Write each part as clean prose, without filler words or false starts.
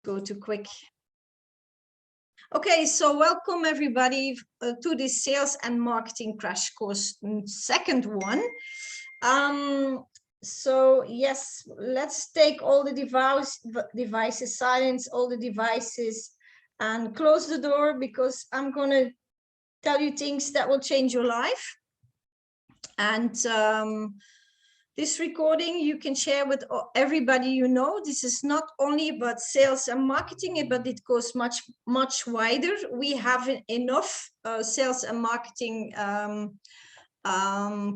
go too quick. Okay, so welcome everybody to this sales and marketing crash course, second one. So yes, let's take all the devices, silence all the devices and close the door, because I'm going to tell you things that will change your life. And this recording you can share with everybody you know. This is not only about sales and marketing, but it goes much wider. We have enough sales and marketing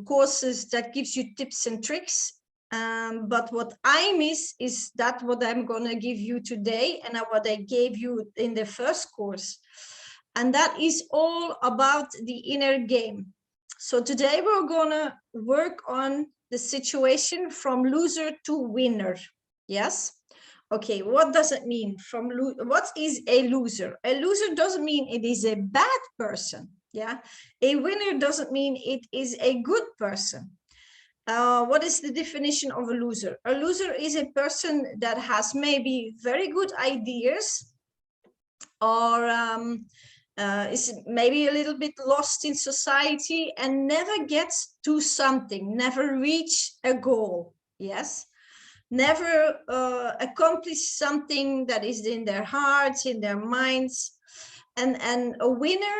courses that gives you tips and tricks. But what I miss is that what I'm going to give you today and what I gave you in the first course. And that is all about the inner game. So today we're going to work on the situation from loser to winner. Yes. Okay. What does it mean? What is a loser? A loser doesn't mean it is a bad person. Yeah. A winner doesn't mean it is a good person. What is the definition of a loser? A loser is a person that has maybe very good ideas, or is maybe a little bit lost in society and never gets to something, never reach a goal. Yes, never accomplish something that is in their hearts, in their minds. And a winner,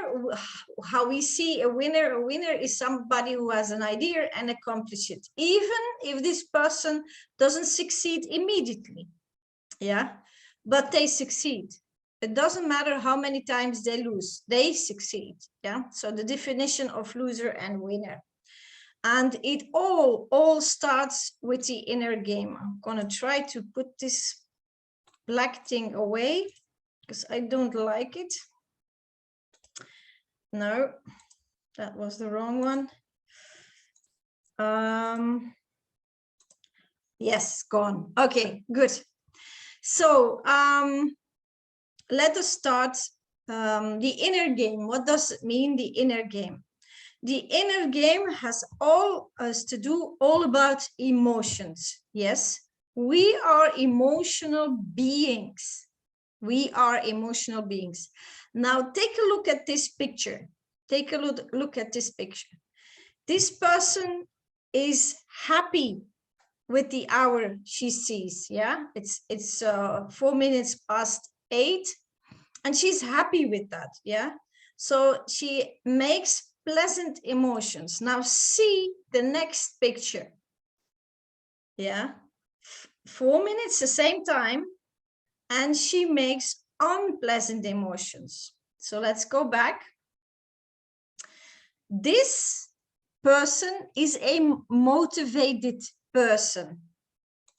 how we see a winner is somebody who has an idea and accomplish it, even if this person doesn't succeed immediately. Yeah, but they succeed. It doesn't matter how many times they lose, they succeed. Yeah. So the definition of loser and winner. And it all starts with the inner game. I'm gonna try to put this black thing away because I don't like it. No, that was the wrong one. Yes, gone. Okay, good. So let us start the inner game. What does it mean, the inner game? The inner game has all about emotions. Yes, we are emotional beings. We are emotional beings. Now take a look at this picture. Take a look at this picture. This person is happy with the hour she sees. Yeah, it's 4 minutes past 8. And she's happy with that. Yeah. So she makes pleasant emotions. Now see the next picture. Yeah. 4 minutes, the same time. And she makes unpleasant emotions. So let's go back. This person is a motivated person.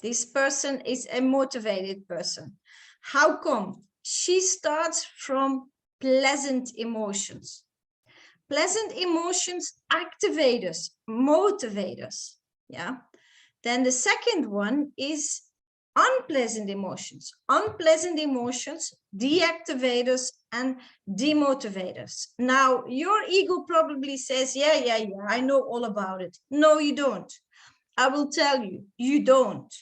This person is a motivated person. How come? She starts from pleasant emotions. Pleasant emotions activate us, motivate us. Yeah. Then the second one is unpleasant emotions. Unpleasant emotions deactivate us and demotivate us. Now, your ego probably says, yeah, I know all about it. No, you don't. I will tell you, you don't.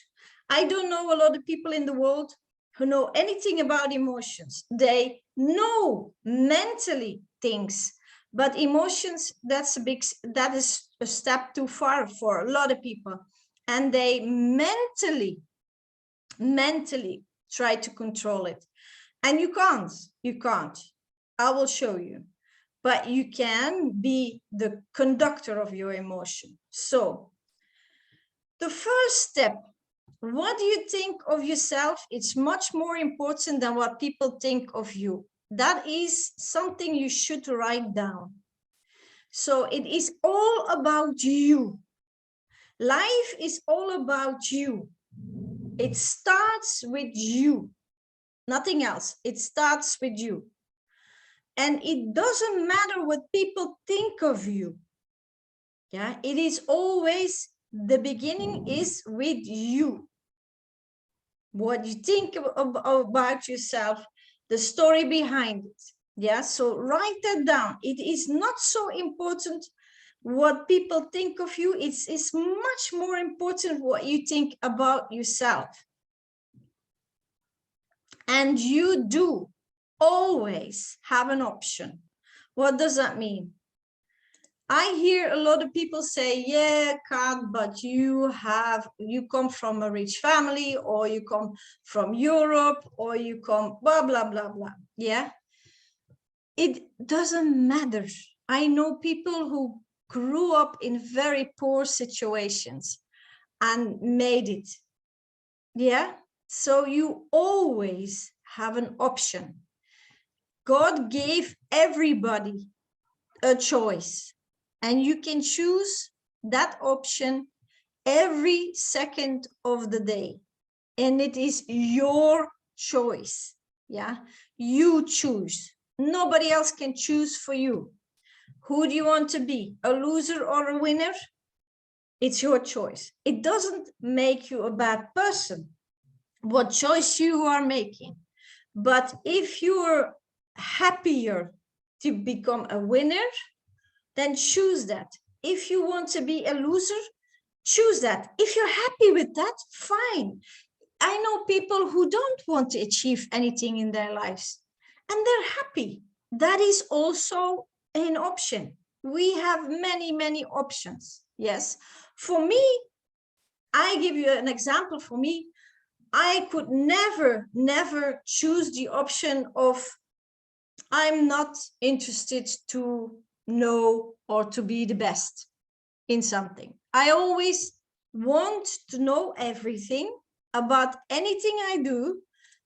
I don't know a lot of people in the world who know anything about emotions. They know mentally things, but emotions, that is a step too far for a lot of people. And they mentally try to control it. And you can't. I will show you. But you can be the conductor of your emotion. So the first step, what do you think of yourself? It's much more important than what people think of you. That is something you should write down. So it is all about you. Life is all about you. It starts with you, nothing else. It starts with you. And it doesn't matter what people think of you. Yeah, it is always, the beginning is with you. What you think about yourself, the story behind it. Yeah, so write that down. It is not so important what people think of you. It's much more important what you think about yourself. And you do always have an option. What does that mean? I hear a lot of people say, yeah, Kaat, but you come from a rich family, or you come from Europe, or you come blah, blah, blah, blah. Yeah. It doesn't matter. I know people who grew up in very poor situations and made it. Yeah. So you always have an option. God gave everybody a choice, and you can choose that option every second of the day. And it is your choice. Yeah. You choose. Nobody else can choose for you. Who do you want to be? A loser or a winner? It's your choice. It doesn't make you a bad person, what choice you are making. But if you're happier to become a winner, then choose that. If you want to be a loser, choose that. If you're happy with that, fine. I know people who don't want to achieve anything in their lives, and they're happy. That is also an option. We have many, many options. Yes. For me, I give you an example. For me, I could never choose the option of I'm not interested to know or to be the best in something. I always want to know everything about anything I do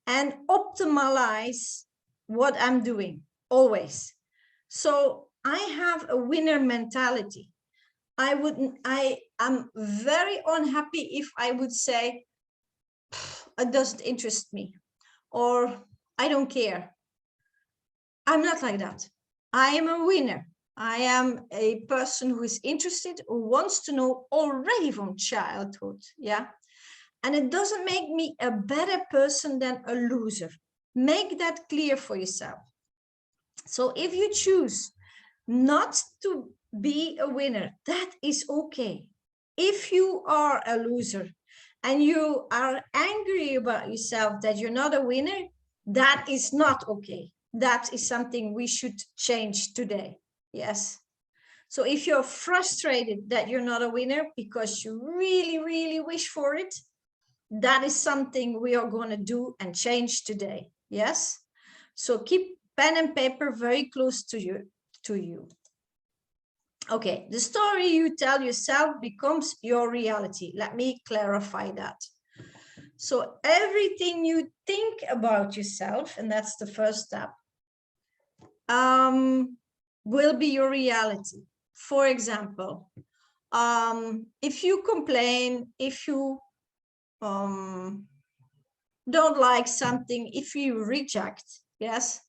and optimize what I'm doing, always. So I have a winner mentality. I am very unhappy if I would say, it doesn't interest me, or I don't care. I'm not like that. I am a winner. I am a person who is interested, who wants to know already from childhood. Yeah. And it doesn't make me a better person than a loser. Make that clear for yourself. So if you choose not to be a winner, that is okay. If you are a loser and you are angry about yourself that you're not a winner, that is not okay. That is something we should change today. Yes. So if you're frustrated that you're not a winner because you really, really wish for it, that is something we are going to do and change today. Yes. So keep pen and paper very close to you. Okay, the story you tell yourself becomes your reality. Let me clarify that. So everything you think about yourself, and that's the first step, will be your reality. For example, if you complain, if you don't like something, if you reject, yes,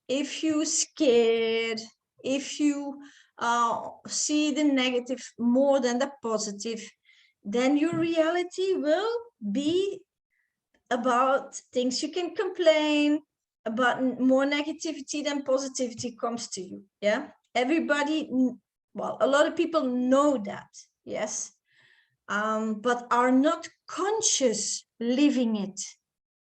if you scared, if you see the negative more than the positive, then your reality will be about things you can complain about. More negativity than positivity comes to you. Yeah, everybody, well, a lot of people know that. Yes. But are not conscious living it.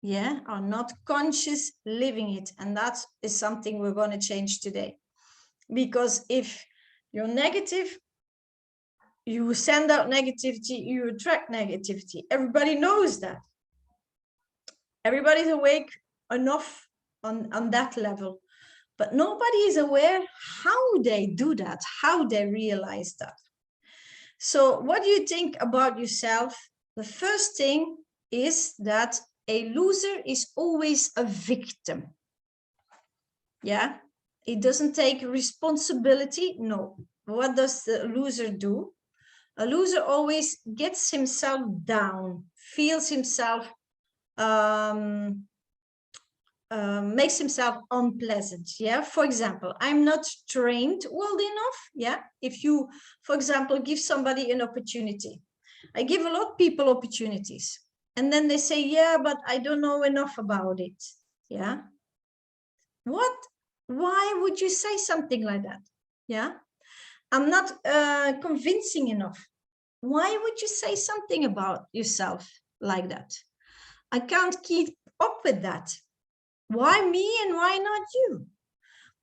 Yeah, are not conscious living it. And that is something we're going to change today. Because if you're negative, you send out negativity, you attract negativity. Everybody knows that. Everybody's awake enough on that level. But nobody is aware how they do that, how they realize that. So what do you think about yourself? The first thing is that a loser is always a victim. Yeah, it doesn't take responsibility. No. What does the loser do? A loser always gets himself down, feels himself, makes himself unpleasant. Yeah, for example, I'm not trained well enough. Yeah, if you, for example, give somebody an opportunity, I give a lot of people opportunities, and then they say, yeah, but I don't know enough about it. Yeah, what? Why would you say something like that? Yeah, I'm not convincing enough. Why would you say something about yourself like that? I can't keep up with that. Why me and why not you?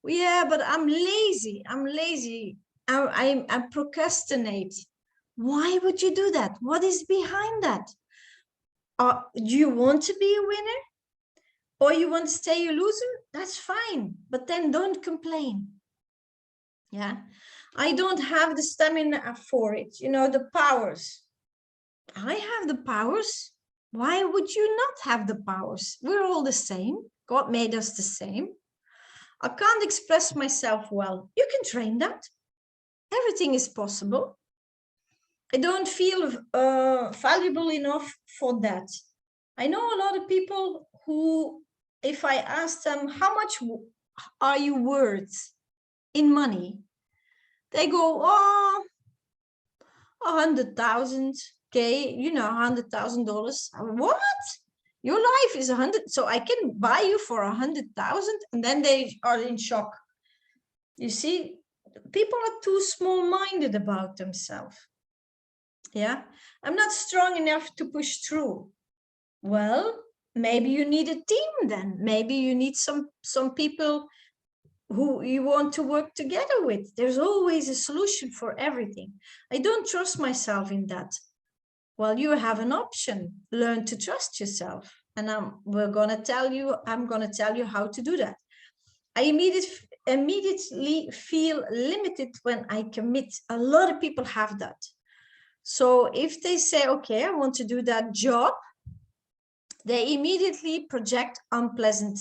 Yeah, but I'm lazy. I'm lazy. I procrastinate. Why would you do that? What is behind that? Do you want to be a winner? Or you want to stay a loser? That's fine. But then don't complain. Yeah. I don't have the stamina for it. You know, the powers. I have the powers. Why would you not have the powers? We're all the same. God made us the same. I can't express myself well. You can train that. Everything is possible. I don't feel valuable enough for that. I know a lot of people who, if I ask them, how much are you worth in money? They go, oh, 100,000, okay, you know, $100,000. What? Your life is 100, so I can buy you for 100,000, and then they are in shock. You see, people are too small-minded about themselves. Yeah, I'm not strong enough to push through. Well, maybe you need a team then. Maybe you need some people who you want to work together with. There's always a solution for everything. I don't trust myself in that. Well, you have an option. Learn to trust yourself. And I'm going to tell you how to do that. I immediately feel limited when I commit. A lot of people have that. So if they say, okay, I want to do that job, they immediately project unpleasant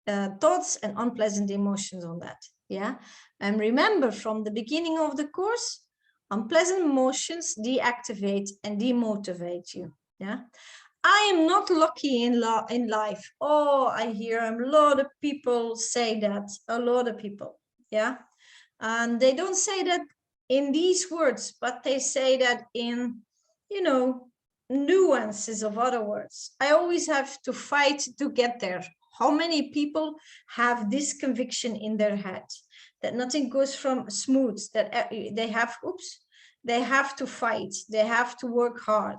thoughts and unpleasant emotions on that. Yeah. And remember, from the beginning of the course, unpleasant emotions deactivate and demotivate you. Yeah. I am not lucky in life. Oh, I hear a lot of people say that. A lot of people. Yeah. And they don't say that in these words, but they say that in, you know, nuances of other words. I always have to fight to get there. How many people have this conviction in their head that nothing goes from smooth, that they have to fight, they have to work hard.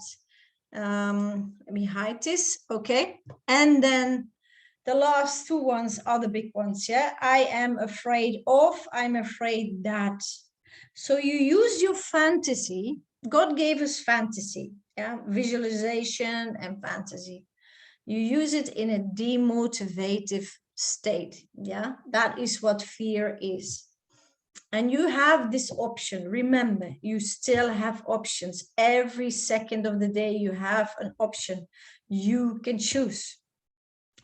Let me hide this, okay? And then the last two ones are the big ones, yeah? I am afraid of, I'm afraid that. So you use your fantasy. God gave us fantasy, yeah? Visualization and fantasy. You use it in a demotivative state, yeah? That is what fear is. And you have this option. Remember, you still have options. Every second of the day, you have an option. You can choose.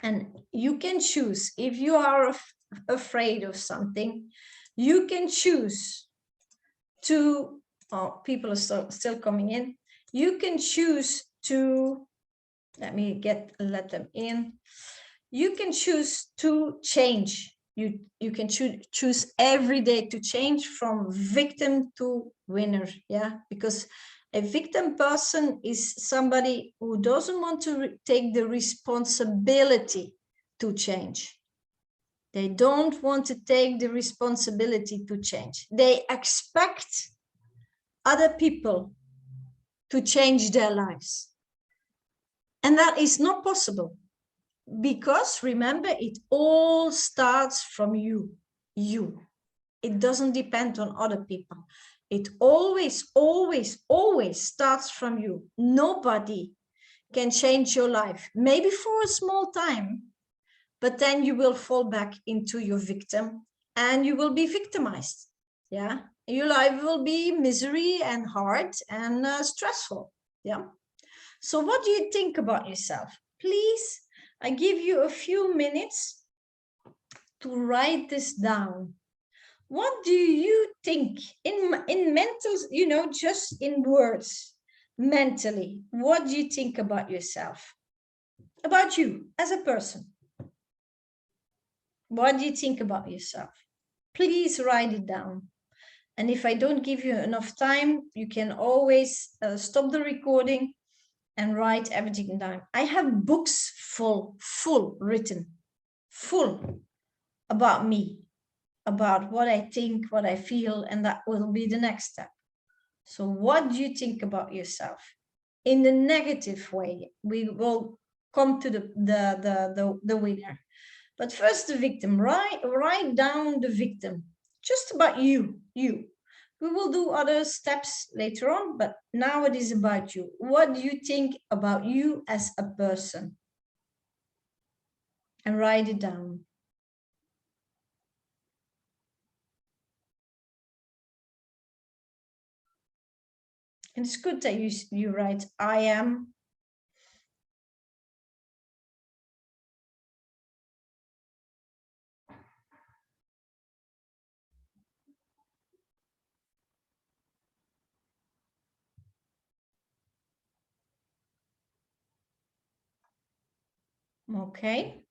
And you can choose if you are afraid of something, you can choose to, oh, people are still coming in. You can choose to, let them in. You can choose to change. You can choose every day to change from victim to winner. Yeah, because a victim person is somebody who doesn't want to take the responsibility to change. They don't want to take the responsibility to change. They expect other people to change their lives. And that is not possible. Because remember, it all starts from you. It doesn't depend on other people. It always, always, always starts from you. Nobody can change your life, maybe for a small time, but then you will fall back into your victim and you will be victimized. Yeah, your life will be misery and hard and stressful. Yeah. So what do you think about yourself? Please, I give you a few minutes to write this down. What do you think in mental, you know, just in words, mentally? What do you think about yourself? About you as a person? What do you think about yourself? Please write it down. And if I don't give you enough time, you can always stop the recording and write everything down. I have books full written, full about me, about what I think, what I feel, and that will be the next step. So what do you think about yourself? In the negative way, we will come to the winner. But first, the victim. Write down the victim, just about you. We will do other steps later on, but now it is about you. What do you think about you as a person? And write it down. And it's good that you write, I am. Okay.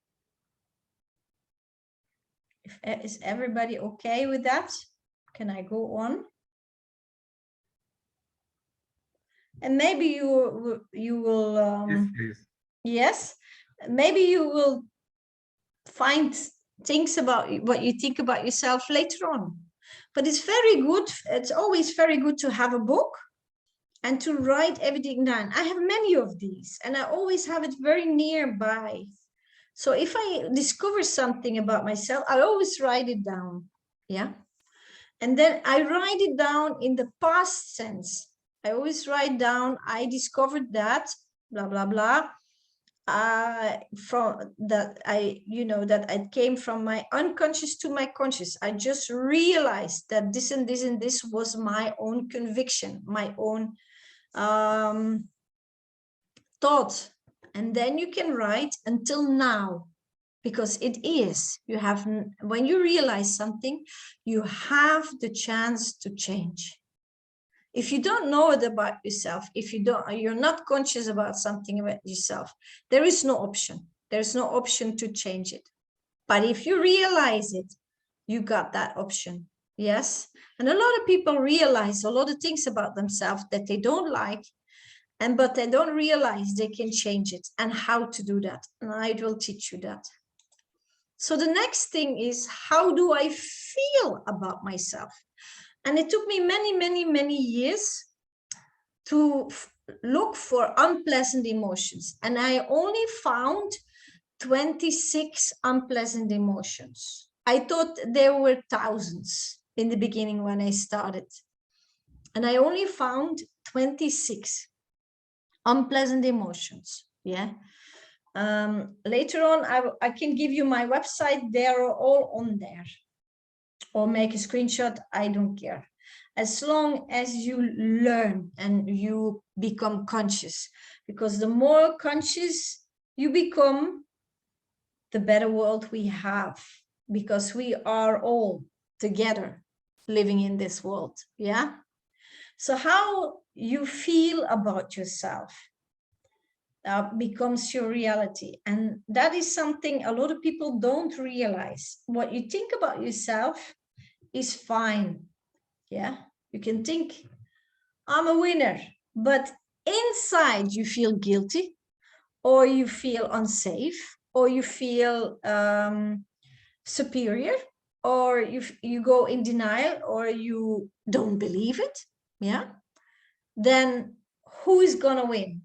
Is everybody okay with that? Can I go on? And maybe you will yes, maybe you will find things about what you think about yourself later on. But it's very good, it's always very good to have a book and to write everything down. I have many of these and I always have it very nearby. So if I discover something about myself, I always write it down. Yeah. And then I write it down in the past sense. I always write down, I discovered that, blah, blah, blah. From that, that I came from my unconscious to my conscious. I just realized that this and this and this was my own conviction, my own thought. And then you can write until now, because it is, you have, when you realize something, you have the chance to change. If you don't know it about yourself, if you're not conscious about something about yourself, there is no option. There's no option to change it. But if you realize it, you got that option. Yes. And a lot of people realize a lot of things about themselves that they don't like, but they don't realize they can change it and how to do that. And I will teach you that. So the next thing is, how do I feel about myself? And it took me many, many, many years to look for unpleasant emotions. And I only found 26 unpleasant emotions. I thought there were thousands in the beginning when I started. And I only found 26 unpleasant emotions. Yeah. Later on, I can give you my website. They're all on there. Or make a screenshot, I don't care. As long as you learn and you become conscious, because the more conscious you become, the better world we have, because we are all together living in this world. Yeah. So how you feel about yourself becomes your reality. And that is something a lot of people don't realize. What you think about yourself is fine. Yeah, you can think, I'm a winner, but inside you feel guilty, or you feel unsafe, or you feel superior, or you go in denial, or you don't believe it. Yeah, then who is gonna win,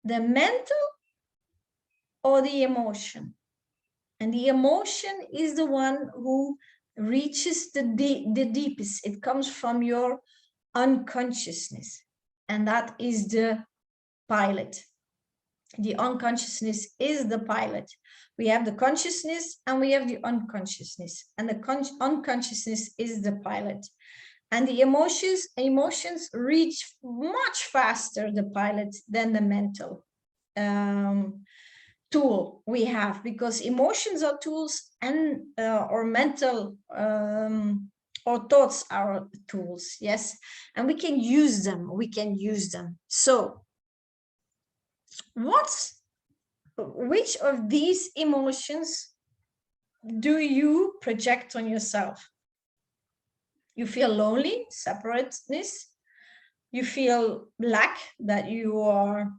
the mental or the emotion? And the emotion is the one who reaches the deepest. It comes from your unconsciousness, and that is the pilot. The unconsciousness is the pilot. We have the consciousness and we have the unconsciousness, and the unconsciousness is the pilot. And the emotions reach much faster the pilot than the mental tool we have, because emotions are tools, and or mental or thoughts are tools. Yes, and we can use them. So which of these emotions do you project on yourself? You feel lonely, separateness. You feel lack, that you are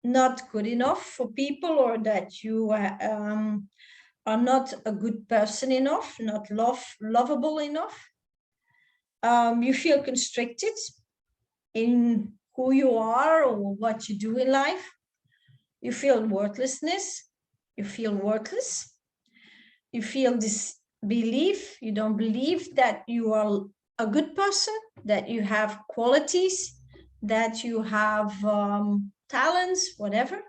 not good enough for people, or that you are not a good person enough, not lovable enough. You feel constricted in who you are or what you do in life. You feel worthlessness. You feel worthless. You feel disbelief. You don't believe that you are a good person, that you have qualities, that you have talents, whatever.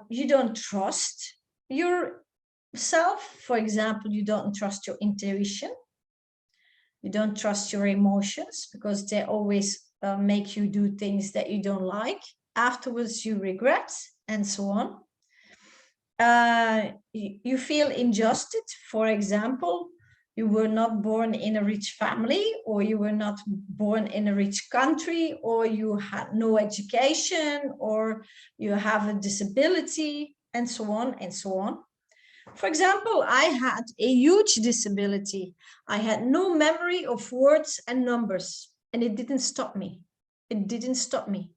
You don't trust yourself. For example, you don't trust your intuition. You don't trust your emotions because they always make you do things that you don't like. Afterwards, you regret, and so on. You feel injustice. For example, you were not born in a rich family, or you were not born in a rich country, or you had no education, or you have a disability, and so on and so on. For example, I had a huge disability. I had no memory of words and numbers, and it didn't stop me. It didn't stop me.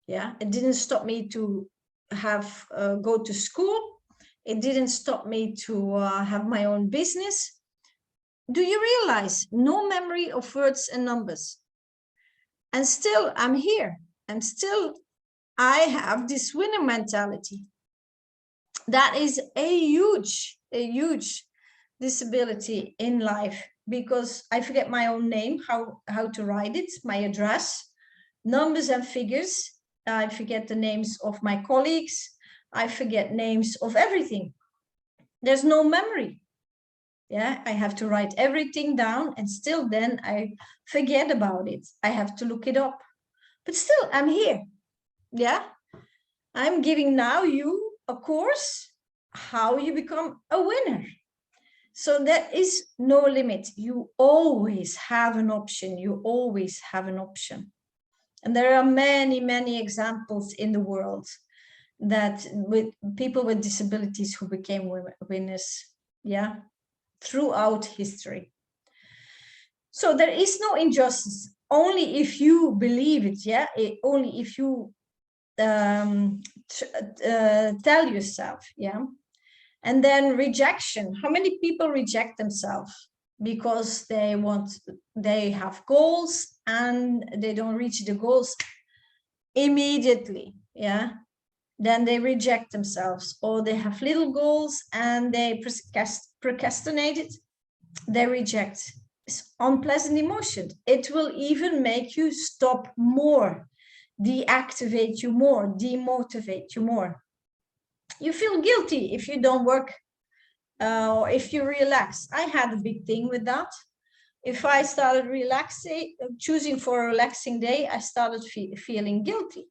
Yeah, it didn't stop me to have go to school. It didn't stop me to have my own business. Do you realize no memory of words and numbers? And still I'm here, and still I have this winner mentality. That is a huge disability in life, because I forget my own name, how to write it, my address, numbers and figures. I forget the names of my colleagues. I forget names of everything. There's no memory. Yeah, I have to write everything down, and still then I forget about it. I have to look it up. But still, I'm here. Yeah, I'm giving now you a course how you become a winner. So there is no limit. You always have an option. You always have an option. And there are many examples in the world that with people with disabilities who became winners, yeah, throughout history. So there is no injustice, only if you believe it, yeah, only if you tell yourself, yeah. And then rejection. How many people reject themselves because they have goals and they don't reach the goals immediately, yeah? Then they reject themselves, or they have little goals and they procrastinate it. They reject. It's unpleasant emotion. It will even make you stop more, deactivate you more, demotivate you more. You feel guilty if you don't work or if you relax. I had a big thing with that. If I started relaxing, choosing for a relaxing day, I started feeling guilty.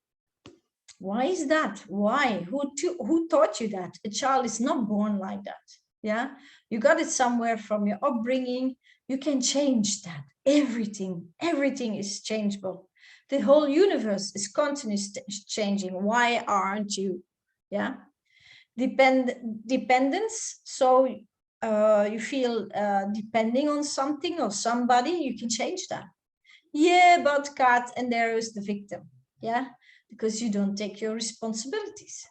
Why is that? Why? Who taught you that? A child is not born like that. Yeah, you got it somewhere from your upbringing. You can change that. Everything is changeable. The whole universe is continuously changing. Why aren't you? Yeah, dependence. So you feel depending on something or somebody. You can change that. Yeah, but Kaat, and there is the victim. Yeah, because you don't take your responsibilities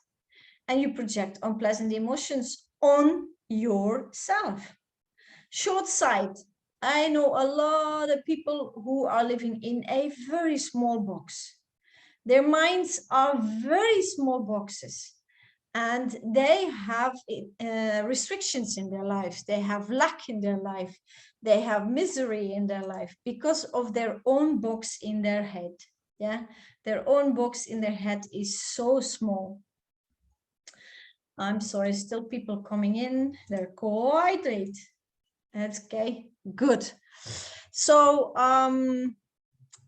and you project unpleasant emotions on yourself. Short sight. I know a lot of people who are living in a very small box. Their minds are very small boxes, and they have restrictions in their lives. They have lack in their life. They have misery in their life because of their own box in their head. Yeah, their own box in their head is so small. I'm sorry, still people coming in. They're quite late. That's okay, good. So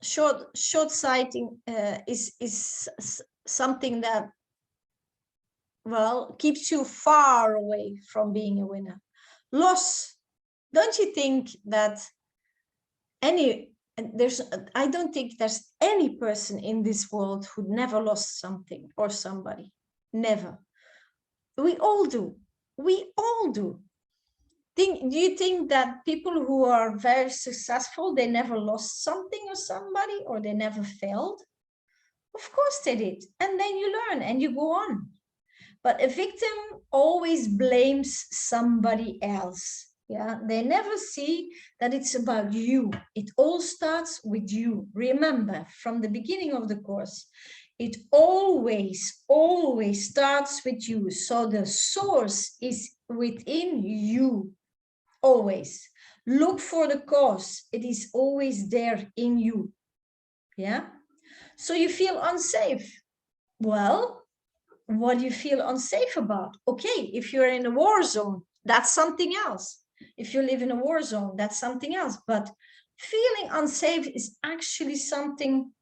short sighting is something that, well, keeps you far away from being a winner. Loss. Don't you think that I don't think there's any person in this world who never lost something or somebody. Never. We all do. We all do. Do you think that people who are very successful, they never lost something or somebody, or they never failed? Of course they did. And then you learn and you go on. But a victim always blames somebody else. Yeah, they never see that it's about you. It all starts with you. Remember, from the beginning of the course, It always starts with you. So the source is within you, always. Look for the cause. It is always there in you. Yeah. So you feel unsafe. Well, what do you feel unsafe about? Okay, if you're in a war zone, that's something else. If you live in a war zone, that's something else. But feeling unsafe is actually something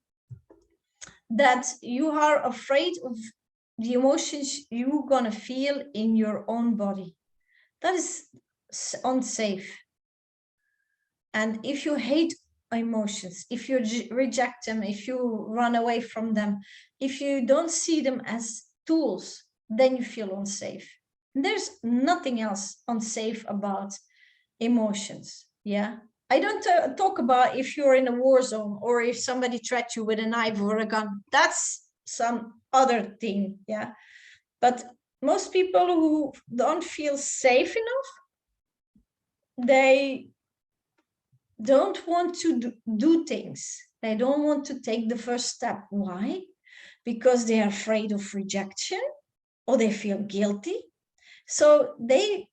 that you are afraid of, the emotions you're going to feel in your own body. That is unsafe. And if you hate emotions, if you reject them, if you run away from them, if you don't see them as tools, then you feel unsafe. There's nothing else unsafe about emotions. Yeah. I don't talk about if you're in a war zone or if somebody threats you with a knife or a gun. That's some other thing. Yeah. But most people who don't feel safe enough, they don't want to do things. They don't want to take the first step. Why? Because they are afraid of rejection or they feel guilty. So they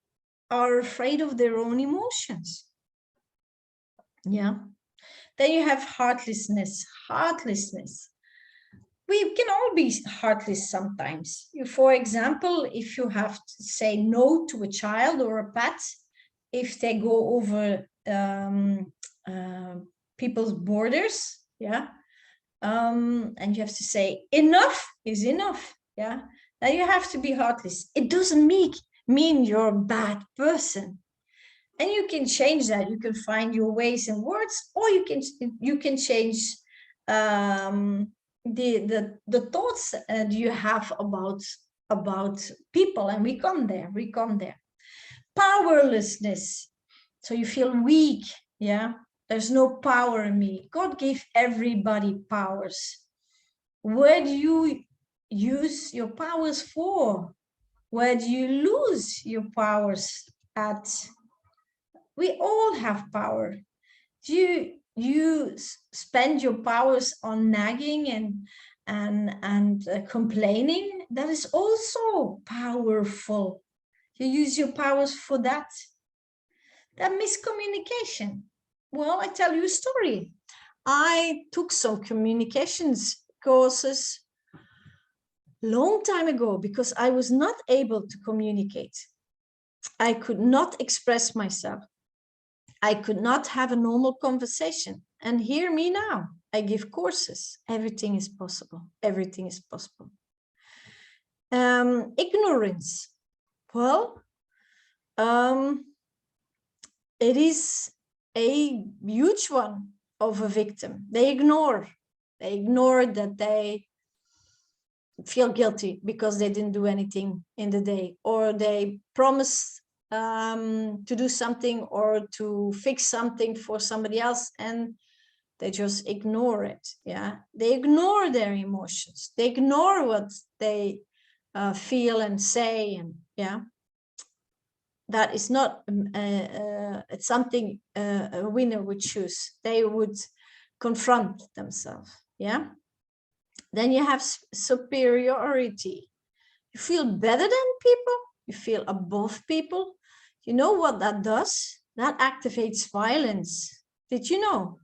are afraid of their own emotions. Yeah. Then you have heartlessness. Heartlessness. We can all be heartless sometimes. For example, if you have to say no to a child or a pet, if they go over people's borders, yeah, and you have to say enough is enough, yeah, then you have to be heartless. It doesn't mean you're a bad person, and you can change that. You can find your ways and words, or you can change the thoughts that you have about people, and we come there. Powerlessness. So you feel weak. Yeah, there's no power in me. God gave everybody powers. Where do you use your powers for? Where do you lose your powers at? We all have power. Do you spend your powers on nagging and complaining? That is also powerful. You use your powers for that. That miscommunication. Well, I tell you a story. I took some communications courses long time ago because I was not able to communicate. I could not express myself. I could not have a normal conversation. And hear me now. I give courses. Everything is possible. Everything is possible. Ignorance. Well, it is a huge one of a victim. They ignore that they feel guilty because they didn't do anything in the day, or they promise to do something or to fix something for somebody else, and they just ignore it. Yeah, they ignore their emotions. They ignore what they feel and say, and yeah, that is not it's something a winner would choose. They would confront themselves. Yeah. Then you have superiority. You feel better than people. You feel above people. You know what that does? That activates violence. Did you know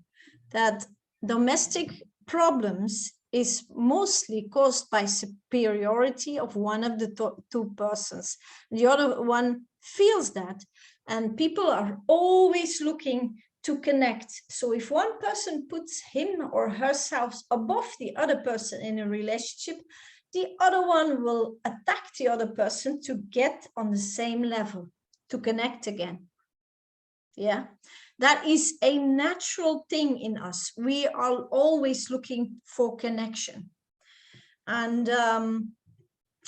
that domestic problems is mostly caused by superiority of one of the two persons? The other one feels that, and people are always looking to connect. So if one person puts him or herself above the other person in a relationship, the other one will attack the other person to get on the same level, to connect again. Yeah, that is a natural thing in us. We are always looking for connection. And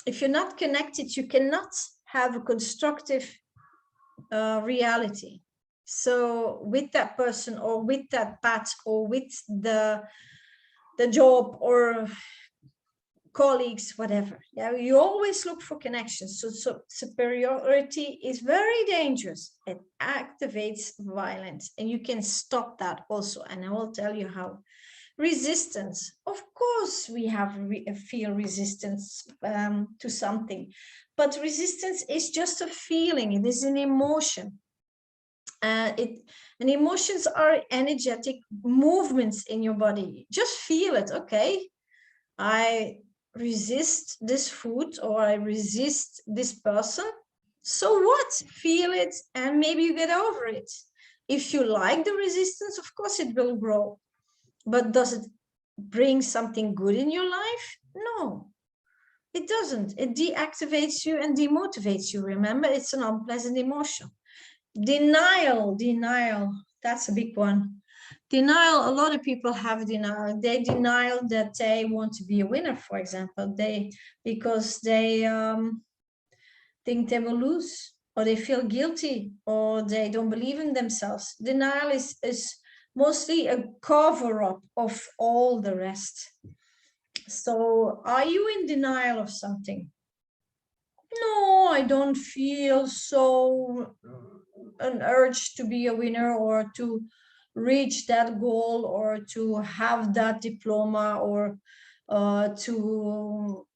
if you're not connected, you cannot have a constructive reality. So with that person or with that pet or with the job or colleagues, whatever. Yeah, you always look for connections. So superiority is very dangerous. It activates violence, and you can stop that also. And I will tell you how. Resistance. Of course, we have feel resistance to something, but resistance is just a feeling. It is an emotion. And emotions are energetic movements in your body. Just feel it. Okay, I resist this food, or I resist this person. So what? Feel it, and maybe you get over it. If you like the resistance, of course it will grow. But does it bring something good in your life? No, it doesn't. It deactivates you and demotivates you. Remember, it's an unpleasant emotion. Denial, that's a big one. Denial, a lot of people have denial. They denial that they want to be a winner, for example. Because they think they will lose, or they feel guilty, or they don't believe in themselves. Denial is mostly a cover-up of all the rest. So are you in denial of something? No, I don't feel so an urge to be a winner, or to reach that goal, or to have that diploma, or to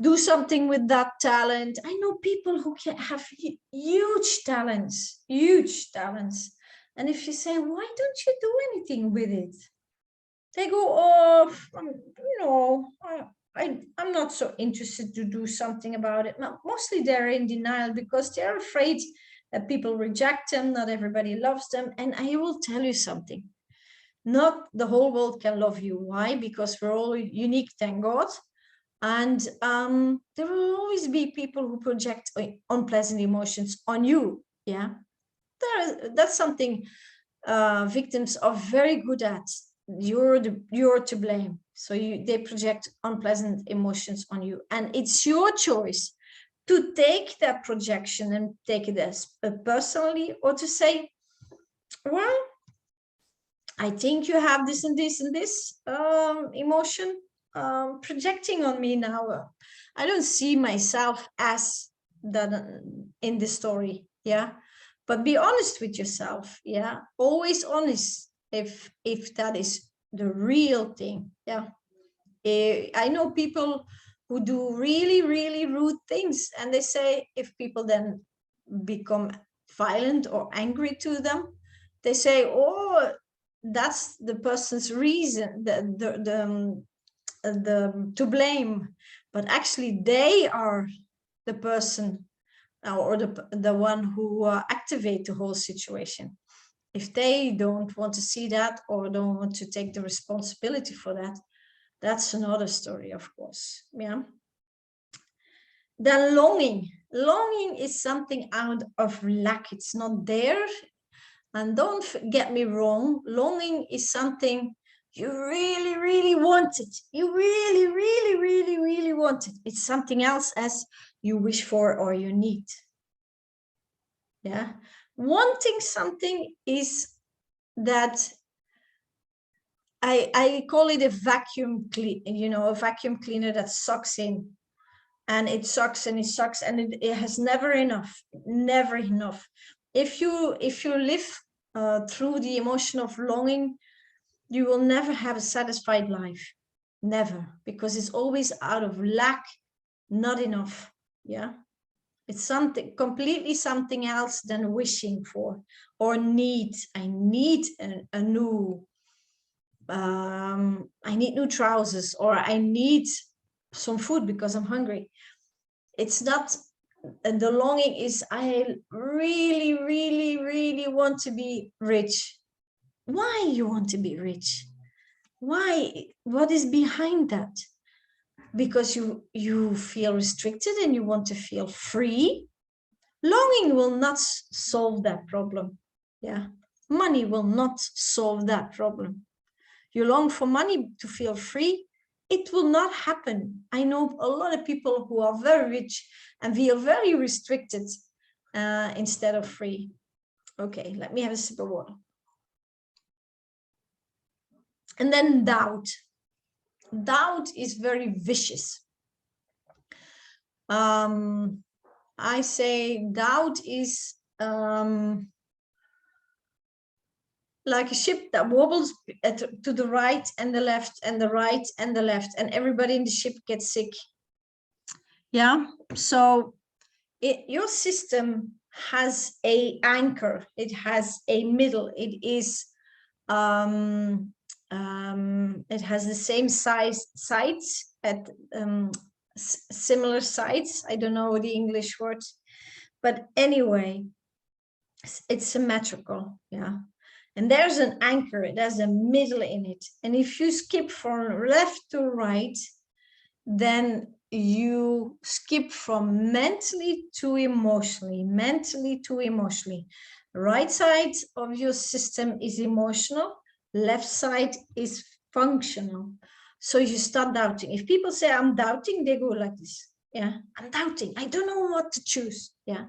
do something with that talent. I know people who can have huge talents, huge talents. And if you say, why don't you do anything with it? They go, oh, I'm not so interested to do something about it. Mostly they're in denial because they're afraid that people reject them, not everybody loves them. And I will tell you something. Not the whole world can love you. Why? Because we're all unique, thank God. And there will always be people who project unpleasant emotions on you. Yeah, that's something victims are very good at. You're to blame. So they project unpleasant emotions on you, and it's your choice to take that projection and take it as personally, or to say, well, I think you have this and this and this emotion projecting on me now. I don't see myself as that in the story. Yeah, but be honest with yourself. Yeah, always honest. If that is the real thing. Yeah, I know people who do really, really rude things, and they say if people then become violent or angry to them, they say, oh, that's the person's reason, the to blame. But actually they are the person, or the one who activate the whole situation. If they don't want to see that, or don't want to take the responsibility for that, that's another story, of course. Yeah. Then longing is something out of lack. It's not there. And don't get me wrong, longing is something you really, really want it. You really, really, really, really want it. It's something else as you wish for or you need. Yeah. Wanting something is that I call it a vacuum a vacuum cleaner that sucks in, and it sucks and it sucks, and it has never enough. If you live through the emotion of longing, you will never have a satisfied life. Never. Because it's always out of lack, not enough. Yeah, it's completely something else than wishing for or need. I need a new I need new trousers, or I need some food because I'm hungry. It's not. And the longing is, I really, really, really want to be rich. Why you want to be rich? Why? What is behind that? Because you feel restricted and you want to feel free. Longing will not solve that problem. Yeah, money will not solve that problem. You long for money to feel free, it will not happen. I know a lot of people who are very rich and feel very restricted instead of free. Okay, let me have a sip of water. And then doubt. Doubt is very vicious. I say doubt is like a ship that wobbles to the right and the left and the right and the left, and everybody in the ship gets sick. Yeah, so your system has a anchor, it has a middle, it is it has the same sides at similar sides. I don't know the English word, but anyway, it's symmetrical. Yeah, and there's an anchor, there's a middle in it, and if you skip from left to right, then you skip from mentally to emotionally, mentally to emotionally. Right side of your system is emotional, left side is functional. So you start doubting. If people say I'm doubting, they go like this. Yeah, I'm doubting, I don't know what to choose. Yeah,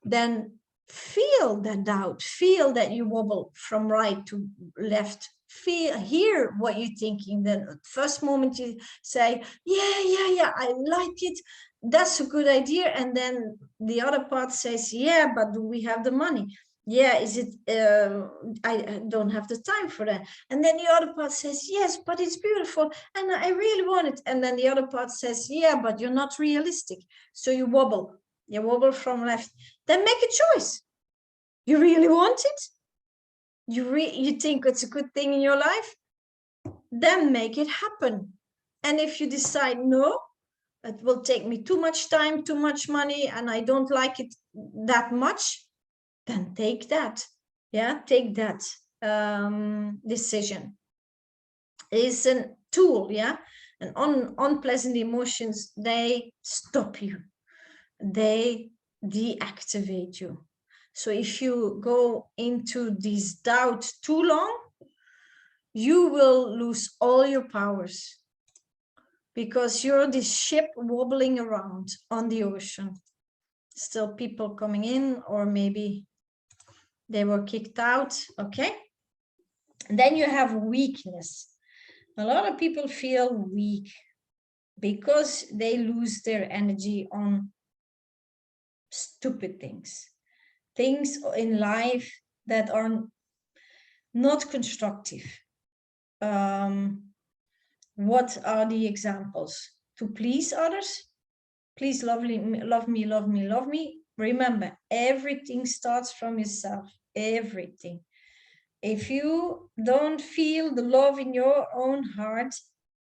then feel that doubt, feel that you wobble from right to left, hear what you're thinking. Then first moment you say, yeah, I like it, that's a good idea, and then the other part says, yeah, but do we have the money? Yeah, is it I don't have the time for that. And then the other part says, yes, but it's beautiful and I really want it. And then the other part says, yeah, but you're not realistic. So you wobble from left. Then make a choice. You really want it? You think it's a good thing in your life? Then make it happen. And if you decide, no, it will take me too much time, too much money, and I don't like it that much, then take that. Yeah, take that decision. It's a tool, yeah? And unpleasant emotions, they stop you. They deactivate you. So if you go into this doubt too long, you will lose all your powers because you're this ship wobbling around on the ocean. Still people coming in, or maybe they were kicked out. Okay. And then you have weakness. A lot of people feel weak because they lose their energy on stupid things in life that are not constructive. What are the examples? To please others? Please love me, love me, love me, love me. Remember, everything starts from yourself. Everything. If you don't feel the love in your own heart,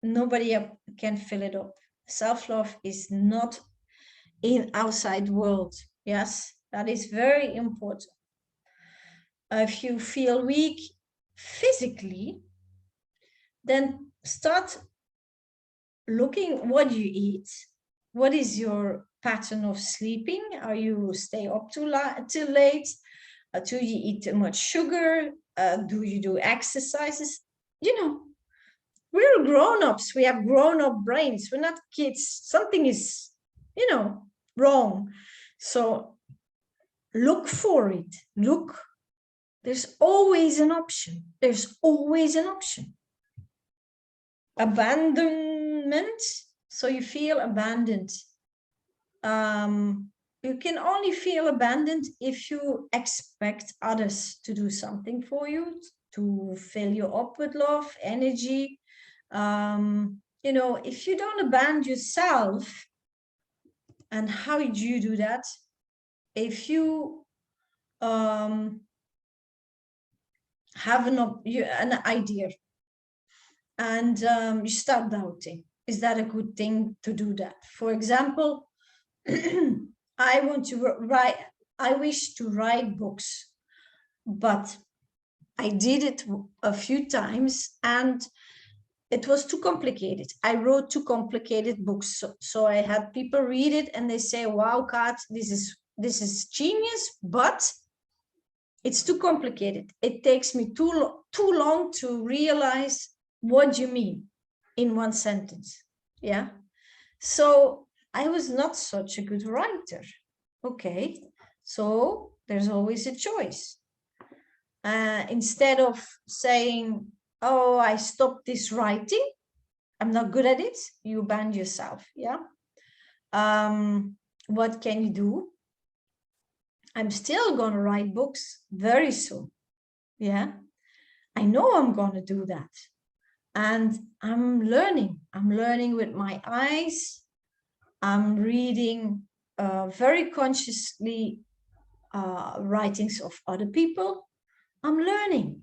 nobody can fill it up. Self-love is not in outside world. Yes, that is very important. If you feel weak physically, then start looking what you eat. What is your pattern of sleeping? Are you stay up too late? Do you eat too much sugar? Do you do exercises? You know, we're grown-ups. We have grown-up brains. We're not kids. Something is, wrong. So look for it. Look. There's always an option. There's always an option. Abandonment. So you feel abandoned. You can only feel abandoned if you expect others to do something for you, to fill you up with love, energy. If you don't abandon yourself, and how do you do that? If you have an idea and you start doubting, is that a good thing to do that? For example, I wish to write books, but I did it a few times and it was too complicated. I wrote too complicated books. So I had people read it and they say, wow, Kaat, this is genius, but it's too complicated. It takes me too long to realize what you mean in one sentence. Yeah. So I was not such a good writer. Okay. So there's always a choice. Instead of saying, oh, I stopped this writing, I'm not good at it, you ban yourself. Yeah. What can you do? I'm still going to write books very soon. Yeah. I know I'm going to do that. And I'm learning with my eyes. I'm reading very consciously writings of other people. I'm learning.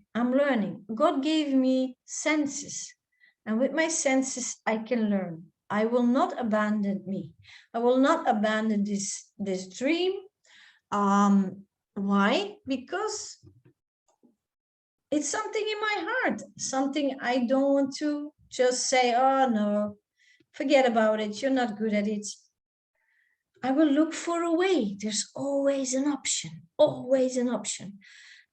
God gave me senses. And with my senses, I can learn. I will not abandon me. I will not abandon this dream. Why? Because it's something in my heart, something I don't want to just say, oh no, forget about it. You're not good at it. I will look for a way. There's always an option, always an option.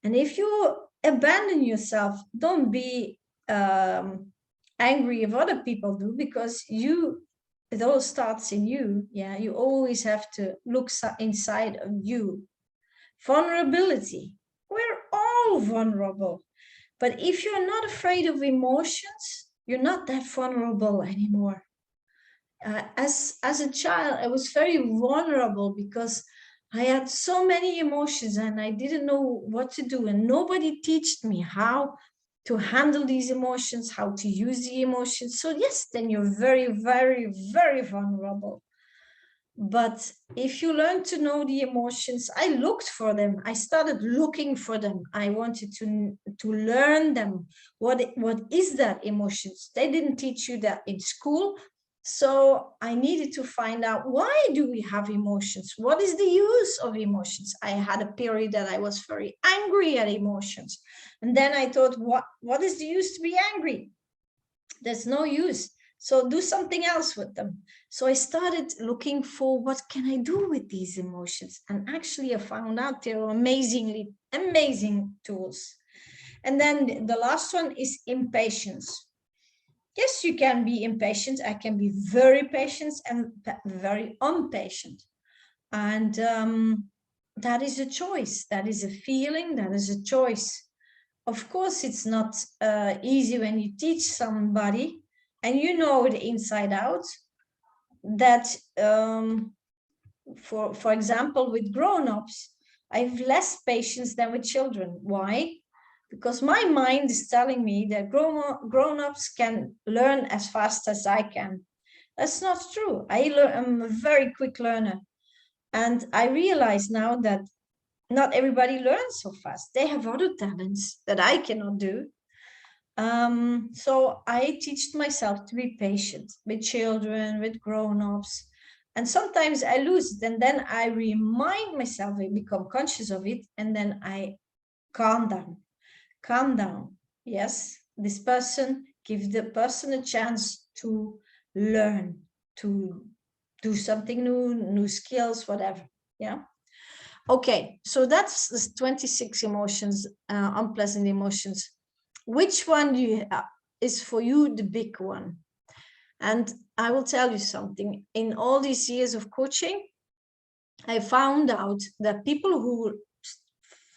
And if you abandon yourself, don't be angry if other people do, because it all starts in you. Yeah, you always have to look inside of you. Vulnerability. We're all vulnerable. But if you're not afraid of emotions, you're not that vulnerable anymore. As a child, I was very vulnerable because I had so many emotions and I didn't know what to do. And nobody taught me how to handle these emotions, how to use the emotions. So yes, then you're very, very, very vulnerable. But if you learn to know the emotions, I looked for them. I started looking for them. I wanted to learn them. What is that emotions? They didn't teach you that in school. So I needed to find out, why do we have emotions? What is the use of emotions? I had a period that I was very angry at emotions. And then I thought, what is the use to be angry? There's no use. So do something else with them. So I started looking for, what can I do with these emotions? And actually I found out they're amazing tools. And then the last one is impatience. Yes, you can be impatient. I can be very patient and very impatient. And that is a choice. That is a feeling. That is a choice. Of course, it's not easy when you teach somebody and you know it inside out, that for example, with grown-ups, I have less patience than with children. Why? Because my mind is telling me that grown-ups can learn as fast as I can. That's not true. I'm a very quick learner. And I realize now that not everybody learns so fast. They have other talents that I cannot do. So I teach myself to be patient with children, with grown-ups. And sometimes I lose it, and then I remind myself, I become conscious of it, and then I calm down. Yes, this person, give the person a chance to learn, to do something new skills, whatever. Yeah. Okay, so that's the 26 emotions, unpleasant emotions. Which one is for you the big one? And I will tell you something. In all these years of coaching, I found out that people who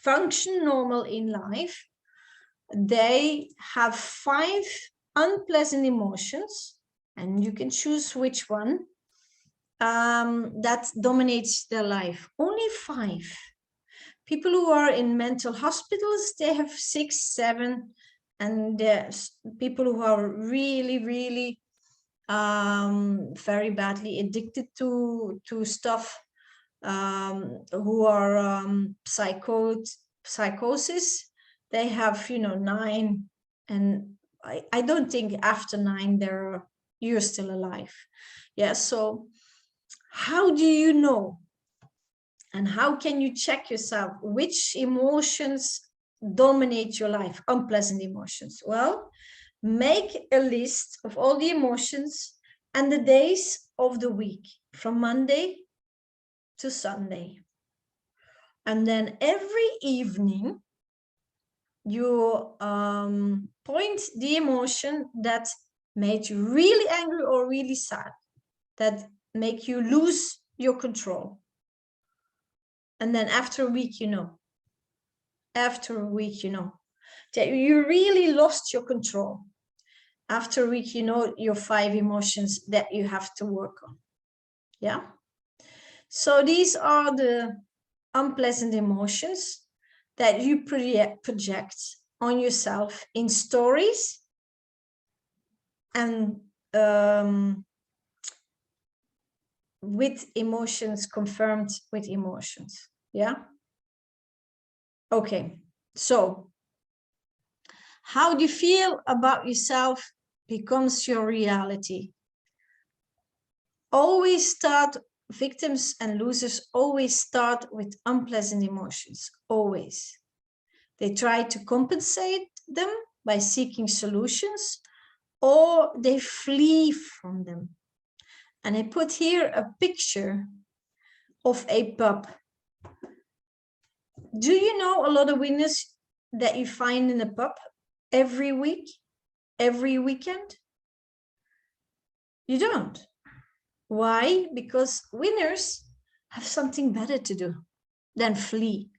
function normal in life, they have 5 unpleasant emotions, and you can choose which one that dominates their life. Only 5. People who are in mental hospitals, they have 6, 7, and there's people who are really, really very badly addicted to stuff, who are psychosis. They have 9, and I don't think after 9 you're still alive. Yeah. So how do you know, and how can you check yourself which emotions dominate your life? Unpleasant emotions. Well, make a list of all the emotions and the days of the week from Monday to Sunday. And then every evening you point the emotion that made you really angry or really sad, that make you lose your control. And then after a week, after a week, that you really lost your control. After a week, your 5 emotions that you have to work on. Yeah. So these are the unpleasant emotions that you project on yourself in stories and with emotions, confirmed with emotions. Yeah. Okay. So how do you feel about yourself becomes your reality. Always start, victims and losers always start with unpleasant emotions, always. They try to compensate them by seeking solutions, or they flee from them. And I put here a picture of a pub. Do you know a lot of winners that you find in a pub every week, every weekend? You don't. Why? Because winners have something better to do than flee.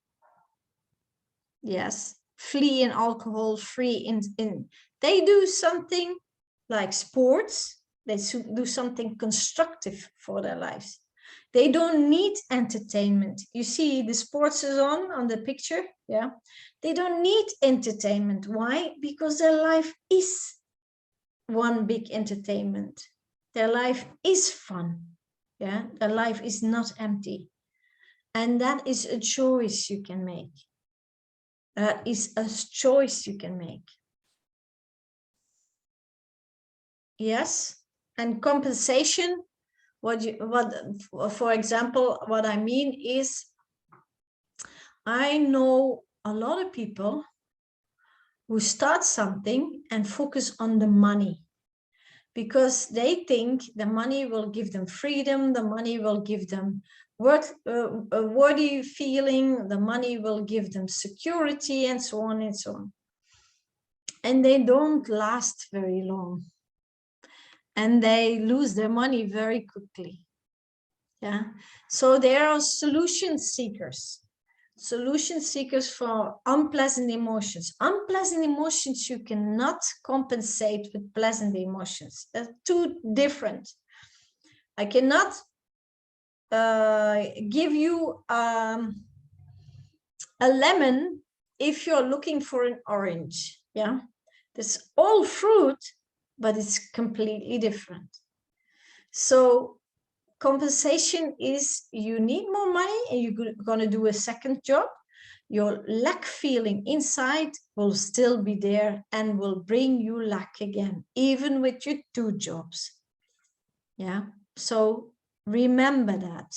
Yes, flee in alcohol, free in they do something like sports. They do something constructive for their lives. They don't need entertainment. You see the sports is on the picture. Yeah, they don't need entertainment. Why? Because their life is one big entertainment. Their life is fun. Yeah, their life is not empty. And that is a choice you can make. That is a choice you can make. Yes, and compensation. For example, what I mean is, I know a lot of people who start something and focus on the money because they think the money will give them freedom, the money will give them a worthy feeling, the money will give them security, and so on and so on. And they don't last very long. And they lose their money very quickly. Yeah. So there are solution seekers for unpleasant emotions. Unpleasant emotions you cannot compensate with pleasant emotions. They're two different. I cannot give you a lemon if you're looking for an orange. Yeah. There's all fruit, but it's completely different. So compensation is you need more money and you're going to do a second job. Your lack feeling inside will still be there and will bring you lack again, even with your 2 jobs. Yeah. So remember that.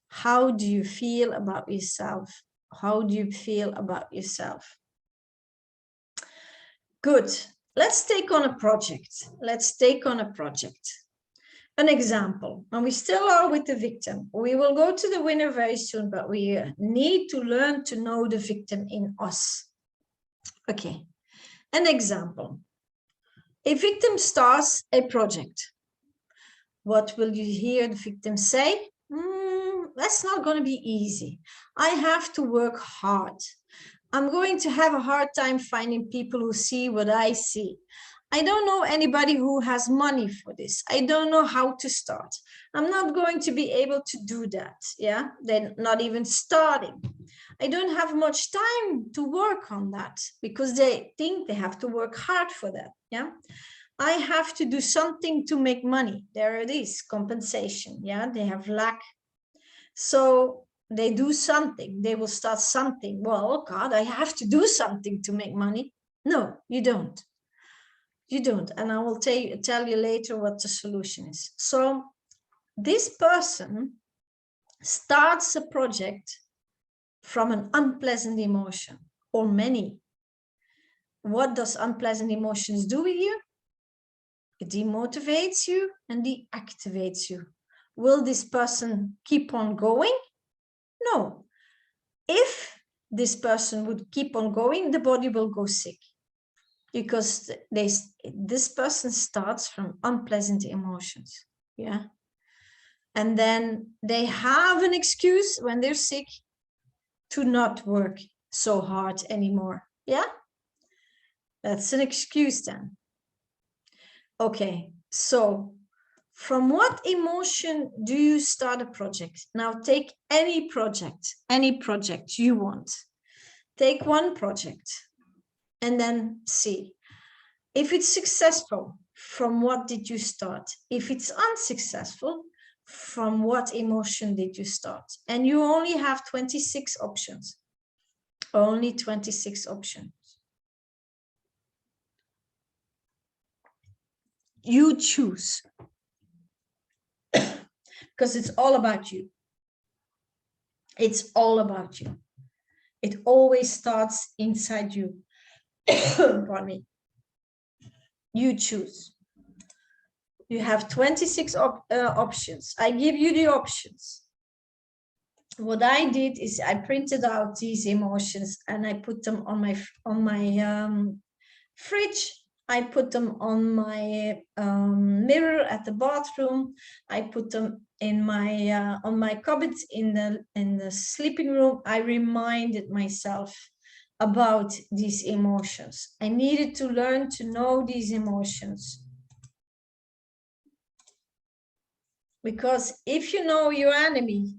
How do you feel about yourself? How do you feel about yourself? Good. Let's take on a project. Let's take on a project. An example, and we still are with the victim. We will go to the winner very soon, but we need to learn to know the victim in us. Okay, an example. A victim starts a project. What will you hear the victim say? That's not going to be easy. I have to work hard. I'm going to have a hard time finding people who see what I see. I don't know anybody who has money for this. I don't know how to start. I'm not going to be able to do that. Yeah, they're not even starting. I don't have much time to work on that because they think they have to work hard for that. Yeah, I have to do something to make money. There it is, compensation. Yeah, they have lack. So they do something. They will start something. Well, God, I have to do something to make money. No, you don't. You don't. And I will tell you later what the solution is. So this person starts a project from an unpleasant emotion or many. What does unpleasant emotions do with you? It demotivates you and deactivates you. Will this person keep on going? No. If this person would keep on going, the body will go sick. Because this person starts from unpleasant emotions. Yeah. And then they have an excuse when they're sick to not work so hard anymore. Yeah. That's an excuse then. Okay. So from what emotion do you start a project? Now take any project you want. Take one project. and then see. If it's successful, from what did you start? If it's unsuccessful, from what emotion did you start? And you only have 26 options. Only 26 options. You choose. Because it's all about you. It's all about you. It always starts inside you. Pardon me. You choose. You have 26 options. I give you the options. What I did is I printed out these emotions and I put them on my fridge. I put them on my mirror at the bathroom. I put them in my on my cupboard in the sleeping room. I reminded myself about these emotions. I needed to learn to know these emotions. Because if you know your enemy,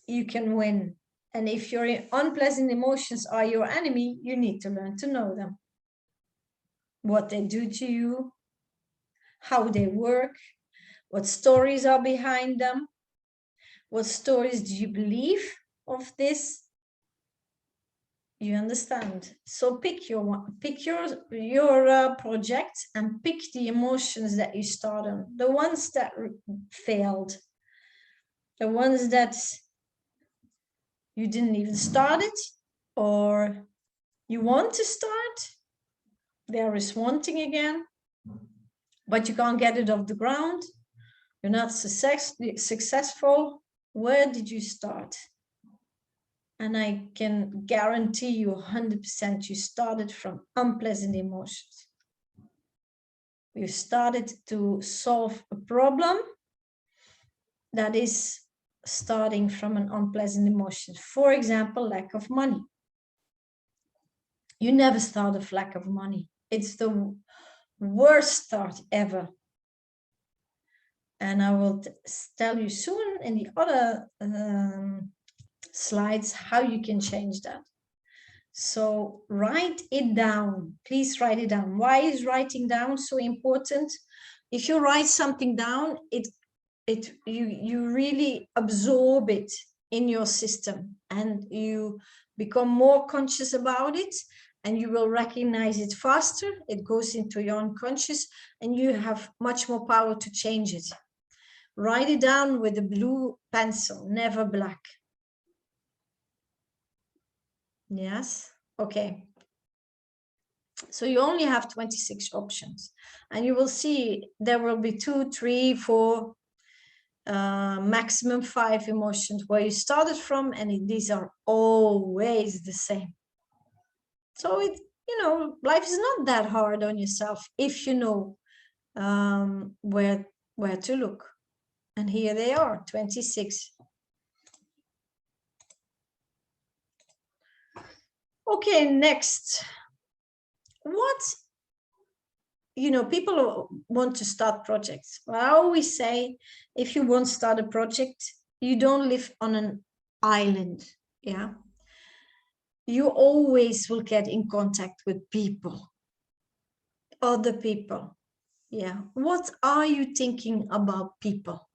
you can win. And if your unpleasant emotions are your enemy, you need to learn to know them. What they do to you, how they work, what stories are behind them, what stories do you believe of this? You understand? So pick your project and pick the emotions that you start on, the ones that failed, the ones that you didn't even start it, or you want to start. There is wanting again, but you can't get it off the ground. You're not successful. Where did you start? And I can guarantee you 100% you started from unpleasant emotions. You started to solve a problem that is starting from an unpleasant emotion. For example, lack of money. You never start with lack of money. It's the worst start ever. And I will tell you soon in the other slides how you can change that. So write it down. Please write it down. Why is writing down so important? If you write something down, you really absorb it in your system and you become more conscious about it, and you will recognize it faster. It goes into your unconscious and you have much more power to change it. Write it down with a blue pencil, never black. Yes, okay. So you only have 26 options, and you will see there will be 2, 3, 4, maximum 5 emotions where you started from, and these are always the same. So life is not that hard on yourself if you know where to look. And here they are, 26. Okay, next. People want to start projects. Well, I always say, if you want to start a project, you don't live on an island. Yeah. You always will get in contact with people, other people. Yeah. What are you thinking about people?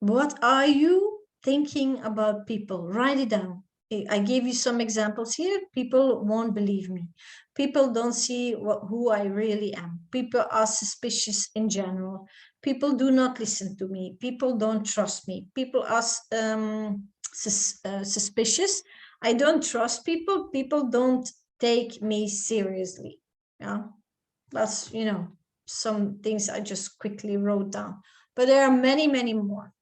What are you thinking about people? Write it down. I gave you some examples here. People won't believe me. People don't see who I really am. People are suspicious in general. People do not listen to me. People don't trust me. People are suspicious. I don't trust people. People don't take me seriously. Yeah, that's, some things I just quickly wrote down. But there are many, many more.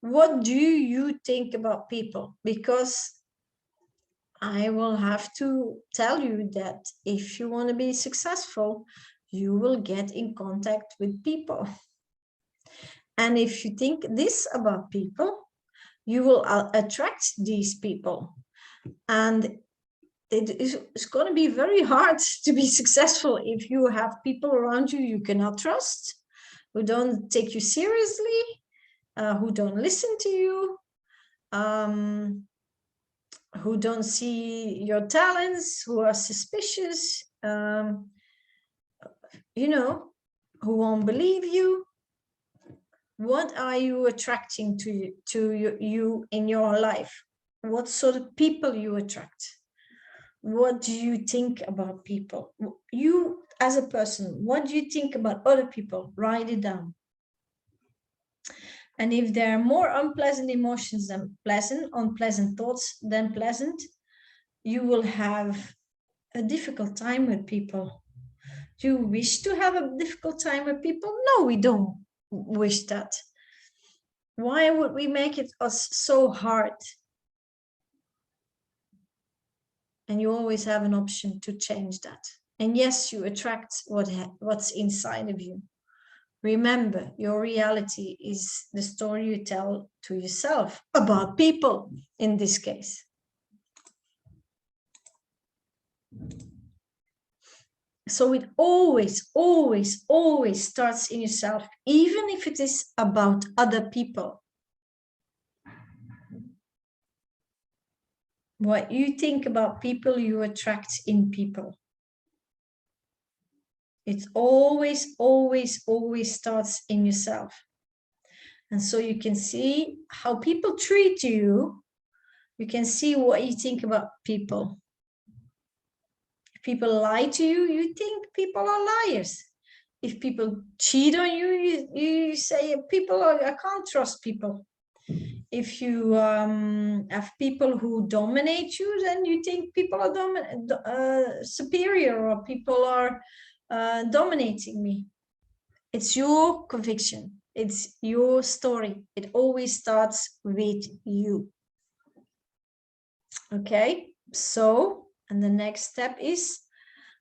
What do you think about people? Because I will have to tell you that if you want to be successful, you will get in contact with people. And if you think this about people, you will attract these people. And it's going to be very hard to be successful if you have people around you you cannot trust, who don't take you seriously, who don't listen to you, who don't see your talents, who are suspicious, you know, who won't believe you. What are you attracting to you in your life? What sort of people you attract? What do you think about people? You as a person, what do you think about other people? Write it down. And if there are more unpleasant emotions than pleasant, unpleasant thoughts than pleasant, you will have a difficult time with people. Do you wish to have a difficult time with people? No, we don't wish that. Why would we make it us so hard? And you always have an option to change that. And yes, you attract what's inside of you. Remember, your reality is the story you tell to yourself about people in this case. So it always, always, always starts in yourself, even if it is about other people. What you think about people, you attract in people. It always, always, always starts in yourself. And so you can see how people treat you. You can see what you think about people. If people lie to you, you think people are liars. If people cheat on you, you say people are, I can't trust people. If you have people who dominate you, then you think people are superior, or people are dominating me. It's your conviction. It's your story. It always starts with you. Okay, so, and the next step is,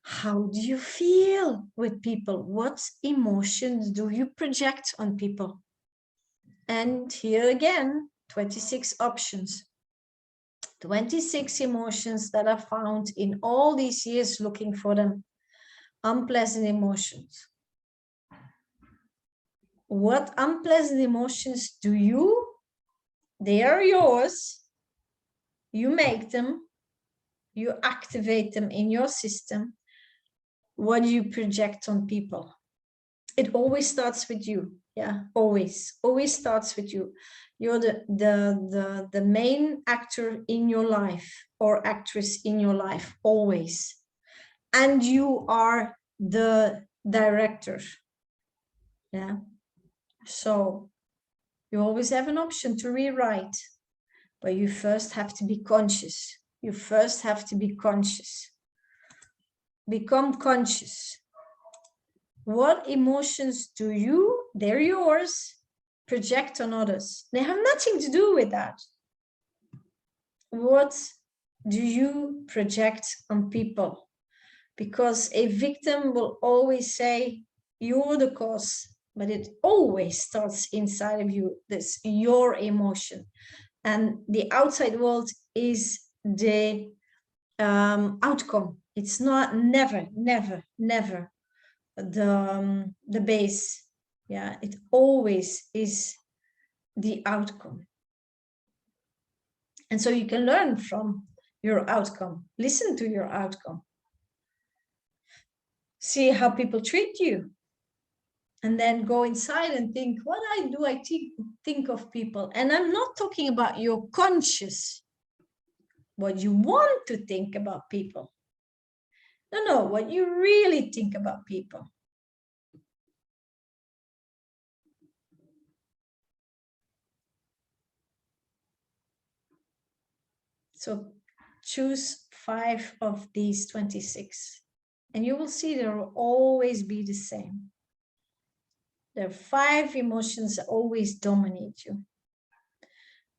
how do you feel with people? What emotions do you project on people? And here again, 26 options. 26 emotions that are found in all these years looking for them. Unpleasant emotions. What unpleasant emotions do you? They are yours. You make them. You activate them in your system. What do you project on people? It always starts with you. Yeah, always starts with you. You're the main actor in your life, or actress in your life, always. And you are the director. Yeah. So you always have an option to rewrite, but you first have to be conscious. You first have to be conscious. Become conscious. What emotions do you, they're yours, project on others? They have nothing to do with that. What do you project on people? Because a victim will always say, you're the cause, but it always starts inside of you. That's your emotion. And the outside world is the outcome. It's not, never, never, never the base. Yeah, it always is the outcome. And so you can learn from your outcome. Listen to your outcome. See how people treat you. And then go inside and think, what do I think of people? And I'm not talking about your conscious, what you want to think about people. No, what you really think about people. So choose 5 of these 26, and you will see there will always be the same. There are 5 emotions that always dominate you.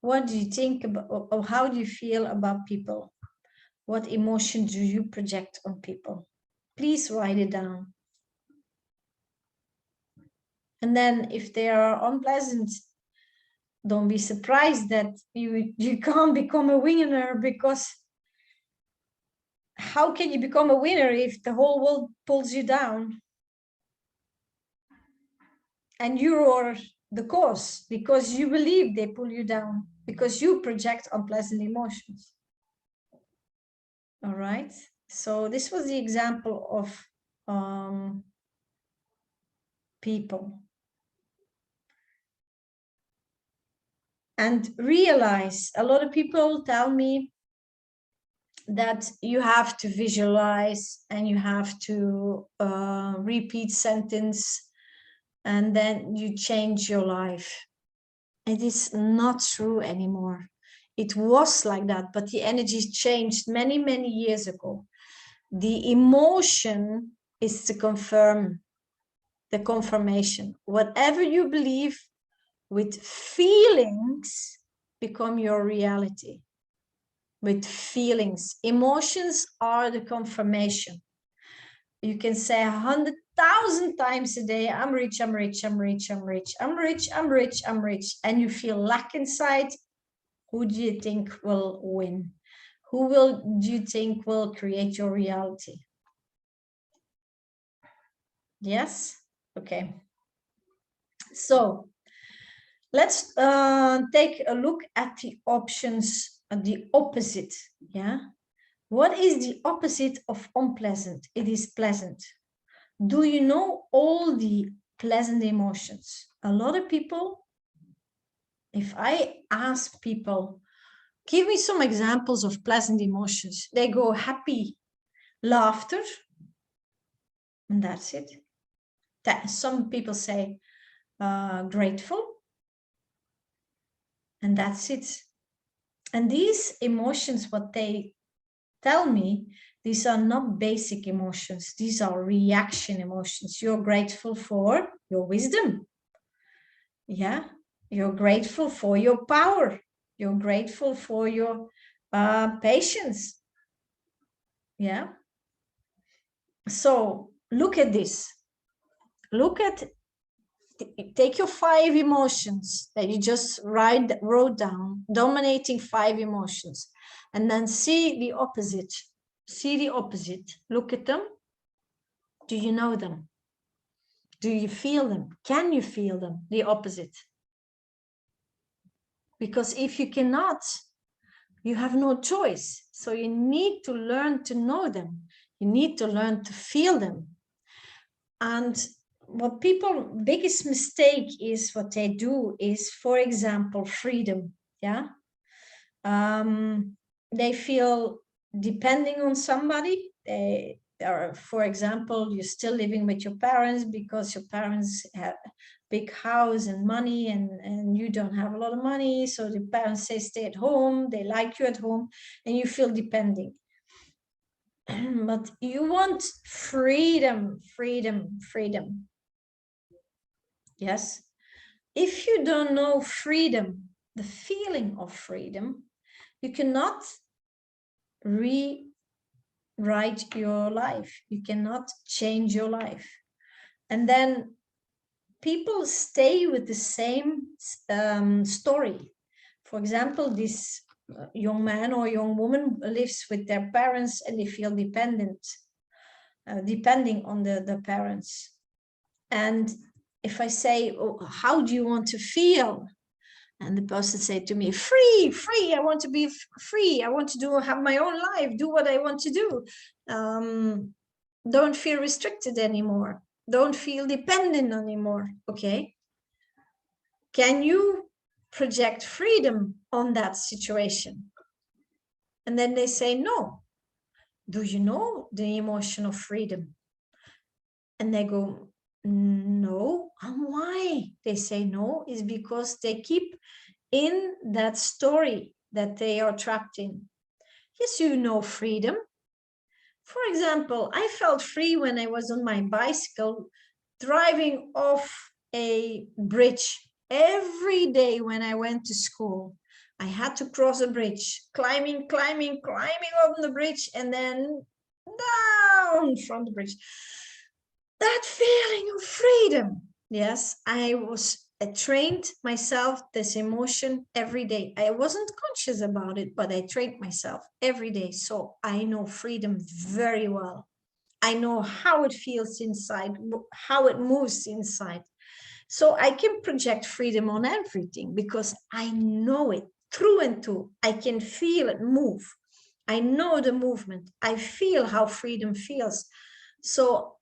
What do you think about, or how do you feel about people? What emotion do you project on people? Please write it down. And then if they are unpleasant, don't be surprised that you can't become a winner, because how can you become a winner if the whole world pulls you down? And you are the cause, because you believe they pull you down, because you project unpleasant emotions. All right. So this was the example of people. And realize, a lot of people tell me that you have to visualize and you have to repeat sentence and then you change your life. It is not true anymore. It was like that, but the energy changed many, many years ago. The emotion is to confirm the confirmation. Whatever you believe with feelings become your reality. With feelings, emotions are the confirmation. You can say 100,000 times a day, I'm rich, I'm rich, I'm rich, I'm rich, I'm rich, I'm rich, I'm rich, and you feel lack inside. Who do you think will win? Who do you think will create your reality? Yes? Okay. So let's take a look at the options, the opposite. Yeah. What is the opposite of unpleasant? It is pleasant. Do you know all the pleasant emotions? A lot of people, if I ask people, give me some examples of pleasant emotions, they go happy, laughter, and that's it. Some people say grateful, and that's it. And these emotions, what they tell me, these are not basic emotions. These are reaction emotions. You're grateful for your wisdom. Yeah. You're grateful for your power. You're grateful for your patience. Yeah. So look at this. Look at, take your 5 emotions that you just wrote down, dominating 5 emotions, and then see the opposite. See the opposite. Look at them. Do you know them? Do you feel them? Can you feel them? The opposite. Because if you cannot, you have no choice. So you need to learn to know them. You need to learn to feel them. And what people biggest mistake is what they do is, for example, freedom. Yeah. They feel depending on somebody. They are, for example, you're still living with your parents because your parents have big house and money, and you don't have a lot of money. So the parents say stay at home, they like you at home, and you feel depending. But you want freedom, freedom, freedom. Yes. If you don't know freedom, the feeling of freedom, you cannot rewrite your life. You cannot change your life. And then people stay with the same story. For example, this young man or young woman lives with their parents and they feel dependent, depending on the parents. And if I say, oh, how do you want to feel? And the person said to me, free, free, I want to be free. I want to have my own life, do what I want to do. Don't feel restricted anymore. Don't feel dependent anymore. Okay. Can you project freedom on that situation? And then they say, no. Do you know the emotion of freedom? And they go, no. And why? They say no is because they keep in that story that they are trapped in. Yes, you know freedom. For example, I felt free when I was on my bicycle driving off a bridge every day when I went to school. I had to cross a bridge, climbing on the bridge and then down from the bridge. That feeling of freedom. Yes, I trained myself this emotion every day. I wasn't conscious about it, but I trained myself every day. So I know freedom very well. I know how it feels inside, how it moves inside. So I can project freedom on everything because I know it through and through. I can feel it move. I know the movement. I feel how freedom feels. So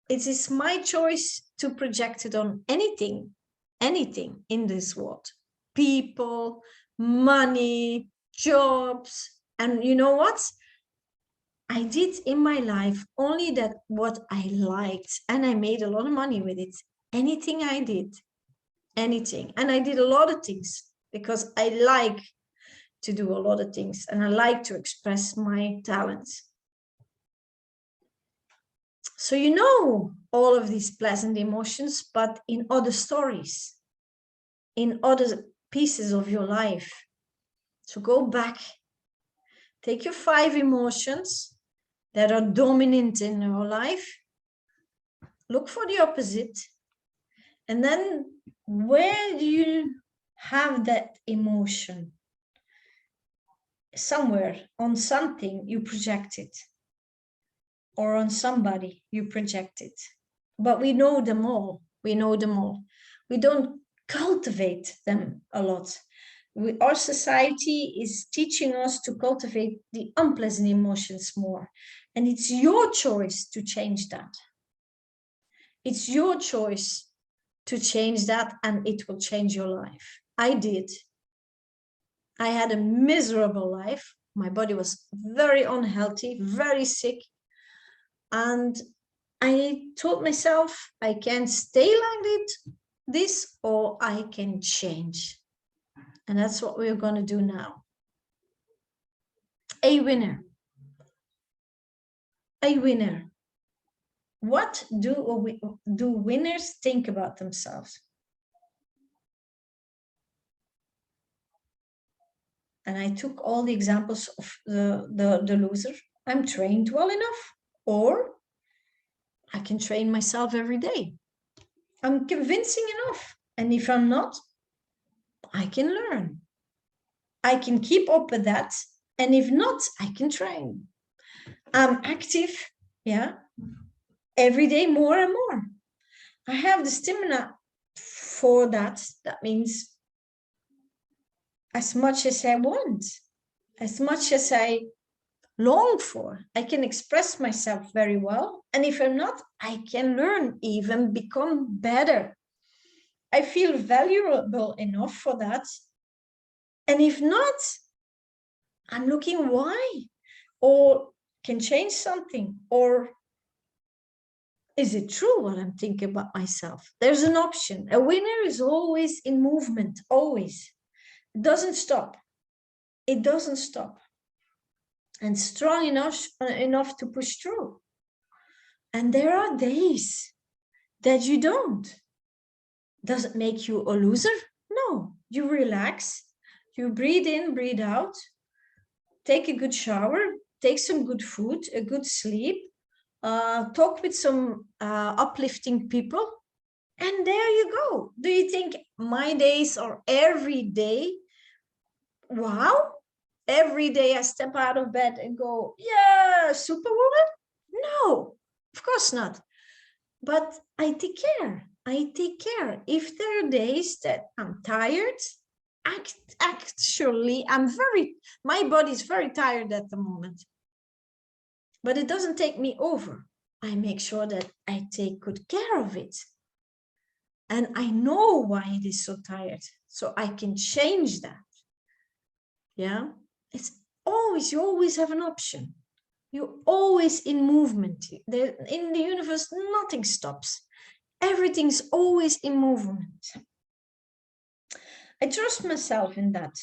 it is my choice to project it on anything in this world. People, money, jobs. And you know what? I did in my life only that what I liked, and I made a lot of money with it. Anything I did, anything. And I did a lot of things because I like to do a lot of things and I like to express my talents. So you know all of these pleasant emotions, but in other stories, in other pieces of your life. So go back, take your 5 emotions that are dominant in your life, look for the opposite, and then where do you have that emotion? Somewhere on something you project it, or on somebody you project it. But we know them all. We know them all. We don't cultivate them a lot. Our society is teaching us to cultivate the unpleasant emotions more. And it's your choice to change that. It's your choice to change that, and it will change your life. I did. I had a miserable life. My body was very unhealthy, very sick. And I told myself, I can stay like this, or I can change. And that's what we're going to do now. A winner. A winner. What do winners think about themselves? And I took all the examples of the loser. I'm trained well enough, or I can train myself every day. I'm convincing enough. And if I'm not, I can learn. I can keep up with that. And if not, I can train. I'm active, yeah, every day more and more. I have the stamina for that. That means as much as I want, as much as I long for. I can express myself very well. And if I'm not, I can learn, even become better. I feel valuable enough for that. And if not, I'm looking why, or can change something, or is it true what I'm thinking about myself? There's an option. A winner is always in movement, always. It doesn't stop. It doesn't stop. And strong enough to push through. And there are days that you don't. Does it make you a loser? No. You relax. You breathe in, breathe out. Take a good shower. Take some good food, a good sleep. Talk with some uplifting people. And there you go. Do you think my days are every day? Wow. Every day I step out of bed and go, yeah, superwoman? No, of course not. But I take care. I take care. If there are days that I'm tired, actually, my body's very tired at the moment. But it doesn't take me over. I make sure that I take good care of it. And I know why it is so tired. So I can change that. Yeah. You always have an option. You're always in movement. In the universe, nothing stops. Everything's always in movement. I trust myself in that.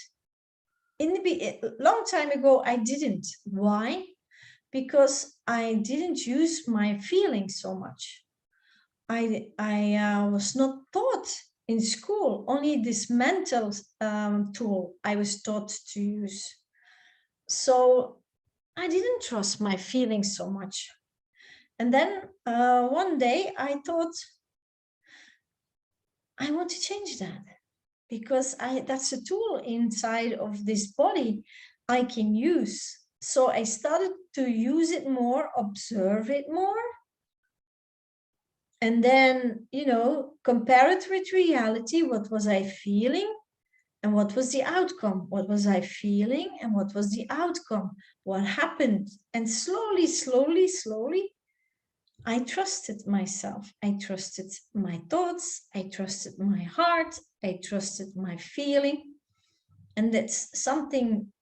A long time ago, I didn't. Why? Because I didn't use my feelings so much. I was not taught in school. Only this mental tool I was taught to use. So I didn't trust my feelings so much. And then one day I thought, I want to change that, because that's a tool inside of this body I can use. So I started to use it more, observe it more. And then, compare it with reality. What was I feeling? And what was the outcome? What was I feeling? And what was the outcome? What happened? And slowly, slowly, slowly, I trusted myself. I trusted my thoughts. I trusted my heart. I trusted my feeling. And that's something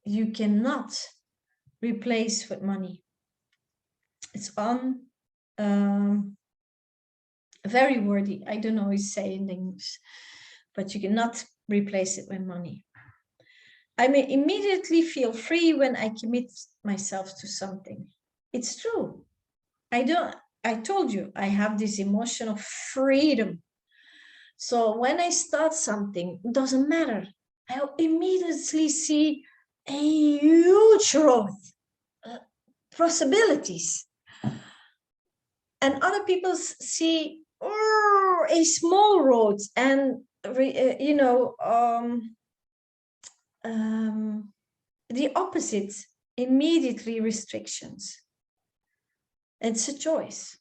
you cannot replace with money. It's very wordy. I don't know how you say in English, but you cannot replace it with money. I may immediately feel free when I commit myself to something. It's true. I told you, I have this emotion of freedom. So when I start something, it doesn't matter. I immediately see a huge growth, possibilities. And other people see a small road and, the opposite, immediately restrictions. It's a choice.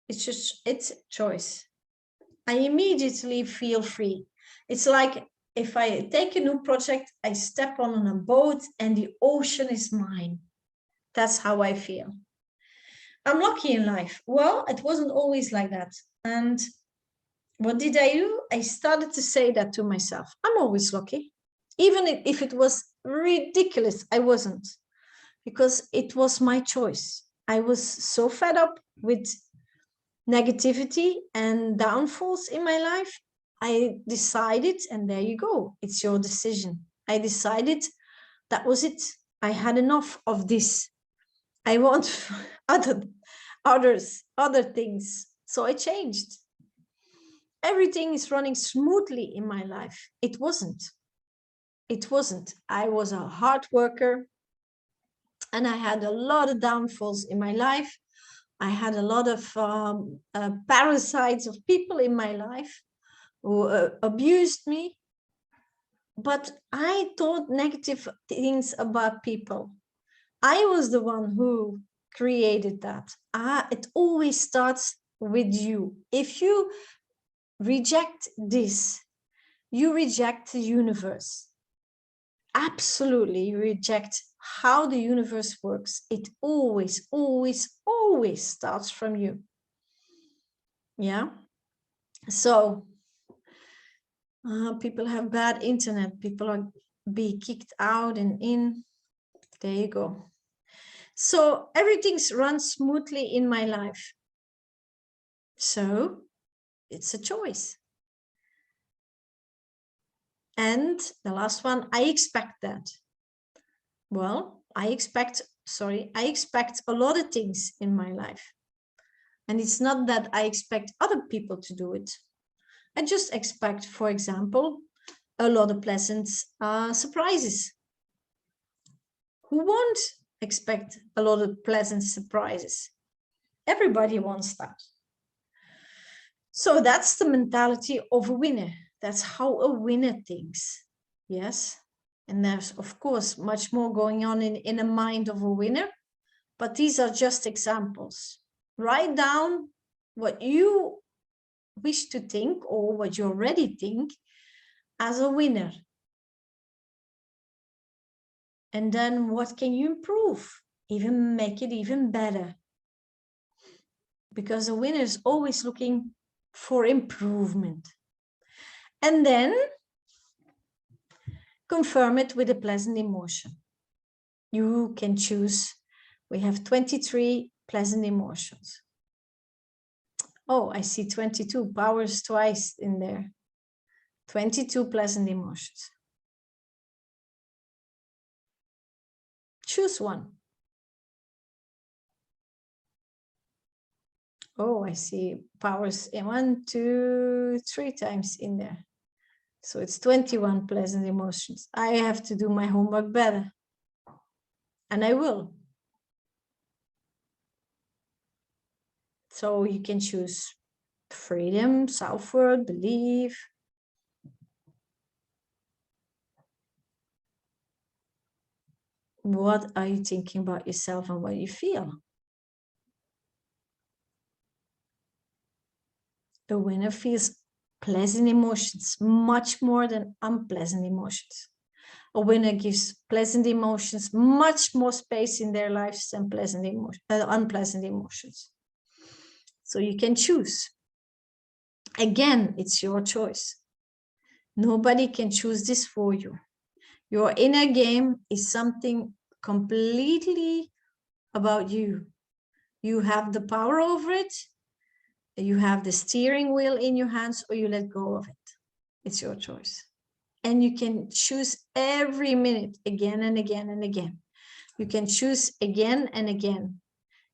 It's a choice. I immediately feel free. It's like if I take a new project, I step on a boat and the ocean is mine. That's how I feel. I'm lucky in life. Well, it wasn't always like that. And what did I do? I started to say that to myself. I'm always lucky. Even if it was ridiculous, I wasn't. Because it was my choice. I was so fed up with negativity and downfalls in my life. I decided, and there you go, it's your decision. I decided that was it. I had enough of this. I want other things. So I changed. Everything is running smoothly in my life. It wasn't. It wasn't. I was a hard worker and I had a lot of downfalls in my life. I had a lot of parasites of people in my life who abused me. But I thought negative things about people. I was the one who created that. It always starts with you. If you reject this, you reject the universe. Absolutely, you reject how the universe works. It always, always, always starts from you. Yeah. So people have bad internet. People are be kicked out and in. There you go. So everything's run smoothly in my life. So it's a choice. And the last one, I expect that. Well, I expect a lot of things in my life. And it's not that I expect other people to do it. I just expect, for example, a lot of pleasant surprises. Who won't expect a lot of pleasant surprises? Everybody wants that. So that's the mentality of a winner. That's how a winner thinks. Yes. And there's, of course, much more going on in the mind of a winner. But these are just examples. Write down what you wish to think or what you already think as a winner. And then what can you improve? Even make it even better. Because a winner is always looking for improvement. And then confirm it with a pleasant emotion. You can choose. We have 23 pleasant emotions. Oh, I see 22 powers twice in there. 22 pleasant emotions. Choose one. Oh, I see powers in 1, 2, 3 times in there. So it's 21 pleasant emotions. I have to do my homework better. And I will. So you can choose freedom, self-worth, belief. What are you thinking about yourself and what you feel? The winner feels pleasant emotions much more than unpleasant emotions. A winner gives pleasant emotions much more space in their lives than unpleasant emotions. So you can choose. Again, it's your choice. Nobody can choose this for you. Your inner game is something completely about you. You have the power over it. You have the steering wheel in your hands, or you let go of it. It's your choice. And you can choose every minute again and again and again. You can choose again and again.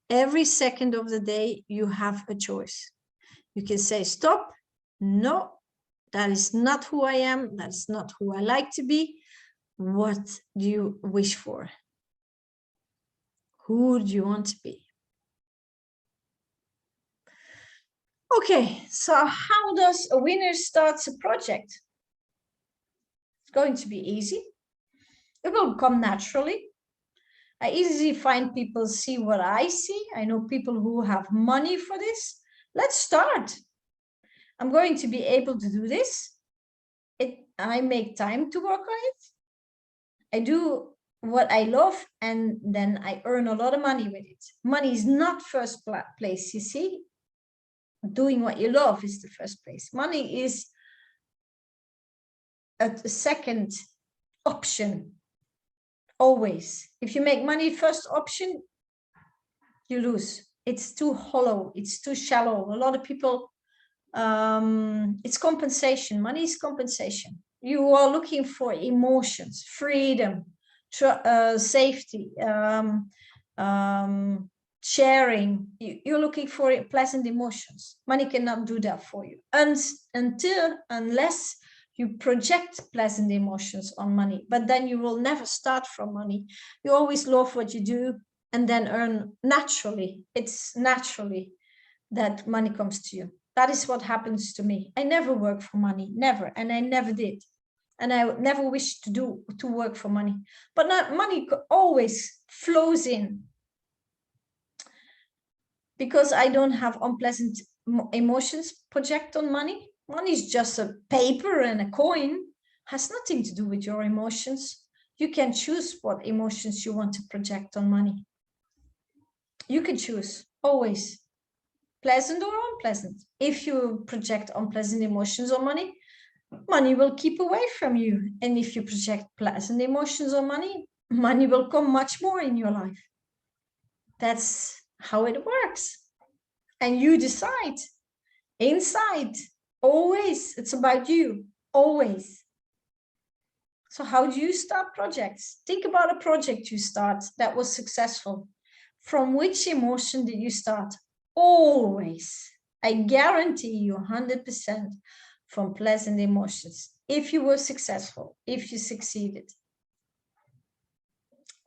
Every second of the day, you have a choice. You can say, stop. No, that is not who I am. That's not who I like to be. What do you wish for? Who do you want to be? Okay, so how does a winner start a project? It's going to be easy. It will come naturally. I easily find people see what I see. I know people who have money for this. Let's start. I'm going to be able to do this. I make time to work on it. I do what I love, and then I earn a lot of money with it. Money is not first place, you see. Doing what you love is the first place. Money is a second option, always. If you make money first option, you lose. It's too hollow. It's too shallow. A lot of people, it's compensation. Money is compensation. You are looking for emotions, freedom, safety, sharing. You're looking for pleasant emotions. Money cannot do that for you. Unless you project pleasant emotions on money, but then you will never start from money. You always love what you do and then earn naturally. It's naturally that money comes to you. That is what happens to me. I never work for money, never, and I never did. And I never wished to work for money. But money always flows in. Because I don't have unpleasant emotions project on money. Money is just a paper and a coin. Has nothing to do with your emotions. You can choose what emotions you want to project on money. You can choose, always. Pleasant or unpleasant. If you project unpleasant emotions on money, money will keep away from you. And if you project pleasant emotions on money, money will come much more in your life. That's how it works. And you decide inside, always. It's about you, always. So how do you start projects? Think about a project you start that was successful. From which emotion did you start? Always. I guarantee you 100% from pleasant emotions. If you were successful, if you succeeded.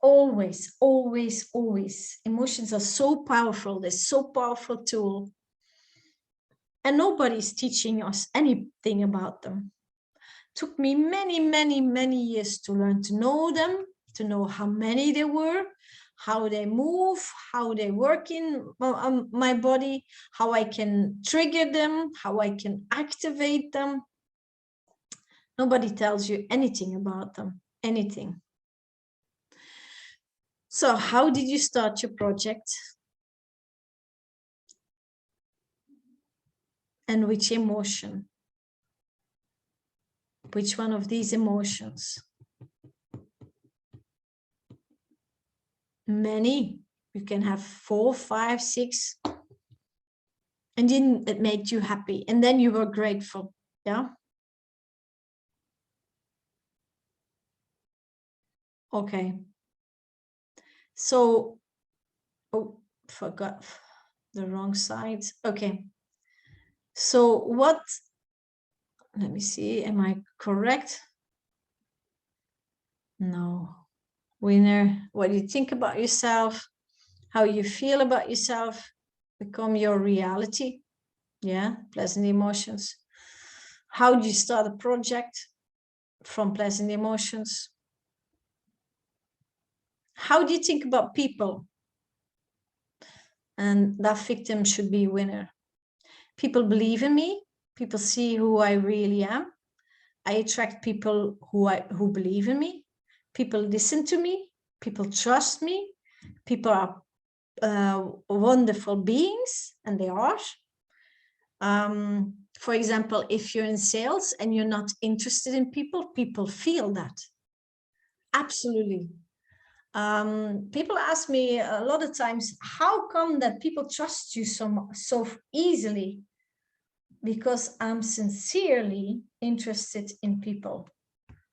Always, always, always. Emotions are so powerful. They're so powerful tool. And nobody's teaching us anything about them. Took me many, many, many years to learn to know them, to know how many there were, how they move, how they work in my body, how I can trigger them, how I can activate them. Nobody tells you anything about them, anything. So how did you start your project? And which emotion? Which one of these emotions? Many. You can have 4, 5, 6. And then it made you happy. And then you were grateful. Yeah. Okay. So, oh, forgot the wrong side. Okay. So what, let me see, am I correct? No. Winner, what you think about yourself, how you feel about yourself, become your reality. Yeah, pleasant emotions. How do you start a project? From pleasant emotions. How do you think about people? And that victim should be a winner. People believe in me. People see who I really am. I attract people who believe in me. People listen to me. People trust me. People are wonderful beings, and they are. For example, if you're in sales and you're not interested in people, people feel that. Absolutely. People ask me a lot of times, how come that people trust you so easily? Because I'm sincerely interested in people,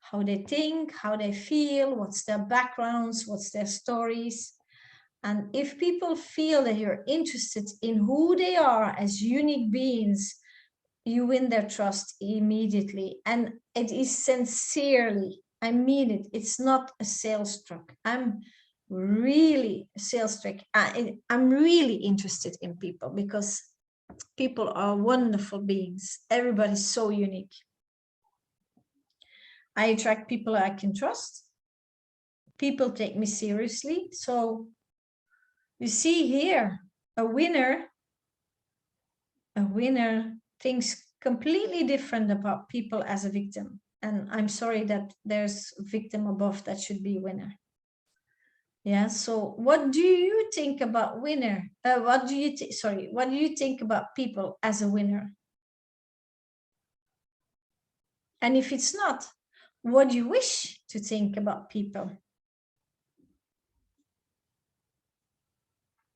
how they think, how they feel, what's their backgrounds, what's their stories. And if people feel that you're interested in who they are as unique beings, you win their trust immediately. And it is sincerely, I mean it. It's not a sales trick. I'm really a sales trick. I'm really interested in people because people are wonderful beings. Everybody's so unique. I attract people I can trust. People take me seriously. So you see here, a winner thinks completely different about people as a victim. And I'm sorry that there's a victim above that should be a winner. Yeah, so what do you think about winner? What do you think about people as a winner? And if it's not, what do you wish to think about people?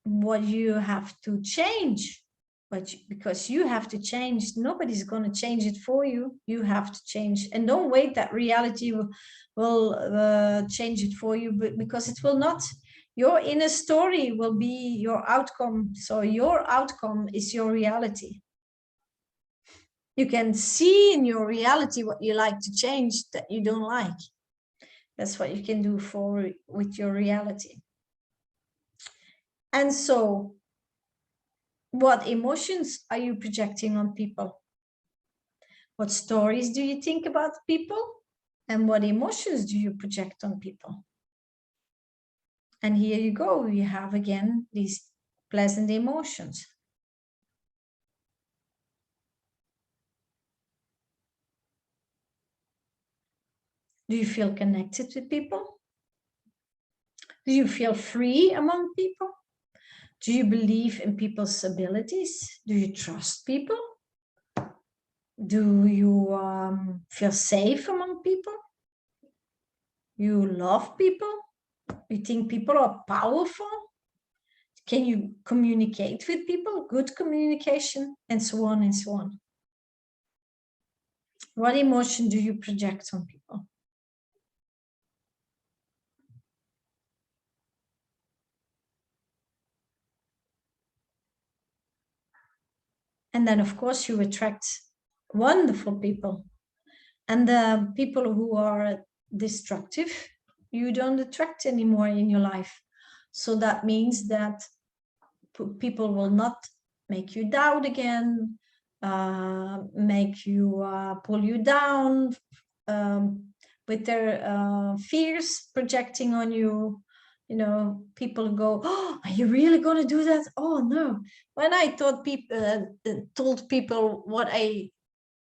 What you have to change, because you have to change. Nobody's going to change it for you. You have to change, and don't wait that reality will change it for you, but because it will not. Your inner story will be your outcome. So your outcome is your reality. You can see in your reality what you like to change that you don't like. That's what you can do with your reality. And so, what emotions are you projecting on people? What stories do you think about people? And what emotions do you project on people? And here you go, you have again these pleasant emotions. Do you feel connected with people? Do you feel free among people? Do you believe in people's abilities? Do you trust people? Do you feel safe among people? You love people? You think people are powerful? Can you communicate with people? Good communication, and so on and so on. What emotion do you project on people? And then, of course, you attract wonderful people. And the people who are destructive, you don't attract anymore in your life. So that means that people will not make you doubt again, make you pull you down with their fears projecting on you. You know, people go, "Oh, are you really going to do that?" Oh no! When I told people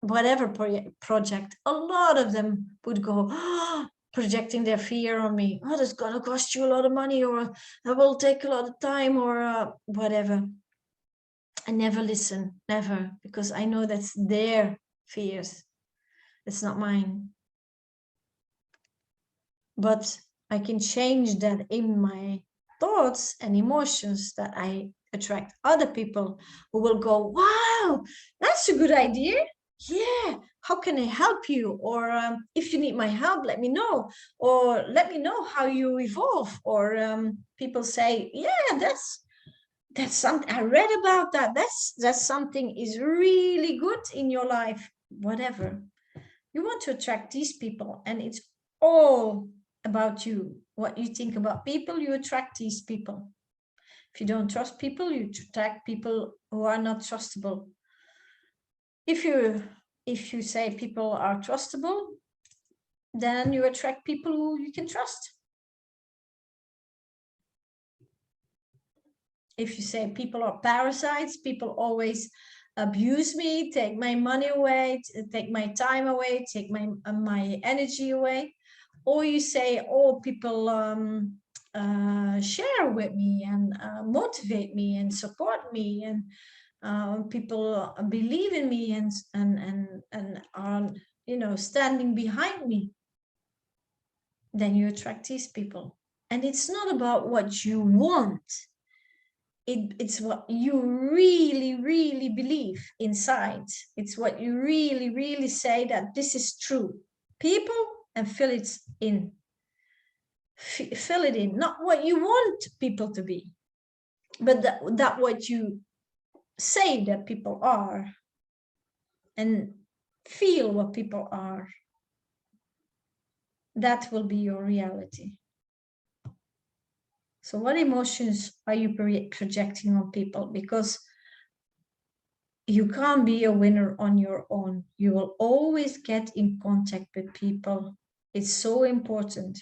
whatever project, a lot of them would go, "Oh, projecting their fear on me. Oh, that's going to cost you a lot of money, or that will take a lot of time, or whatever." I never listen, never, because I know that's their fears. It's not mine. But I can change that in my thoughts and emotions, that I attract other people who will go, "Wow, that's a good idea. Yeah, how can I help you?" Or if you need my help, let me know. Or let me know how you evolve. Or people say, "Yeah, that's something I read about that. That's something is really good in your life." Whatever. You want to attract these people, and it's all about you. What you think about people, you attract these people. If you don't trust people, you attract people who are not trustable. If you say people are trustable, then you attract people who you can trust. If you say people are parasites, people always abuse me, take my money away, take my time away, take my energy away. Or you say, oh, people share with me and motivate me and support me, and people believe in me and are, you know, standing behind me. Then you attract these people. And it's not about what you want. It's what you really, really believe inside. It's what you really, really say that this is true. People, and fill it in. Fill it in. Not what you want people to be, but that what you say that people are, and feel what people are. That will be your reality. So what emotions are you projecting on people? Because you can't be a winner on your own. You will always get in contact with people. It's so important.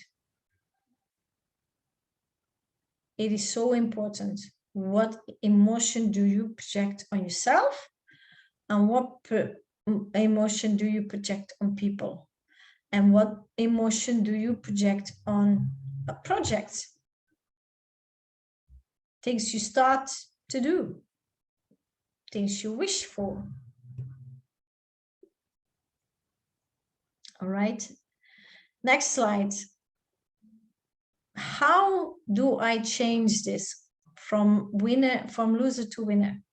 It is so important. What emotion do you project on yourself? And what emotion do you project on people? And what emotion do you project on a project? Things you start to do, things you wish for. All right, next slide. How do I change this from loser to winner?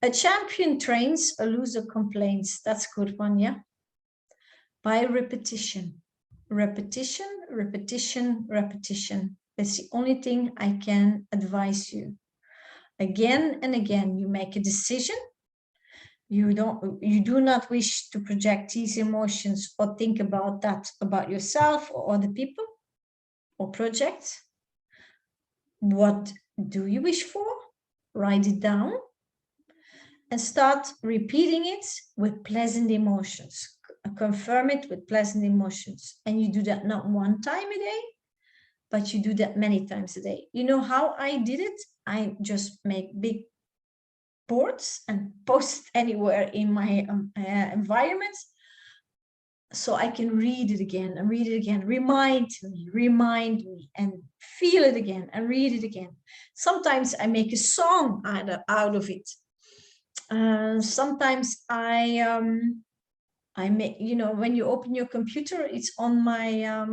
A champion trains, a loser complains. That's a good one, yeah? By repetition. Repetition, repetition, repetition. That's the only thing I can advise you. Again and again, you make a decision. You do not wish to project these emotions or think about that about yourself or other people or projects. What do you wish for? Write it down and start repeating it with pleasant emotions. Confirm it with pleasant emotions. And you do that not one time a day, but you do that many times a day. You know how I did it? I just make big boards and post anywhere in my environment, so I can read it again and read it again. Remind me, and feel it again and read it again. Sometimes I make a song out of it. Sometimes I make, you know, when you open your computer, it's on my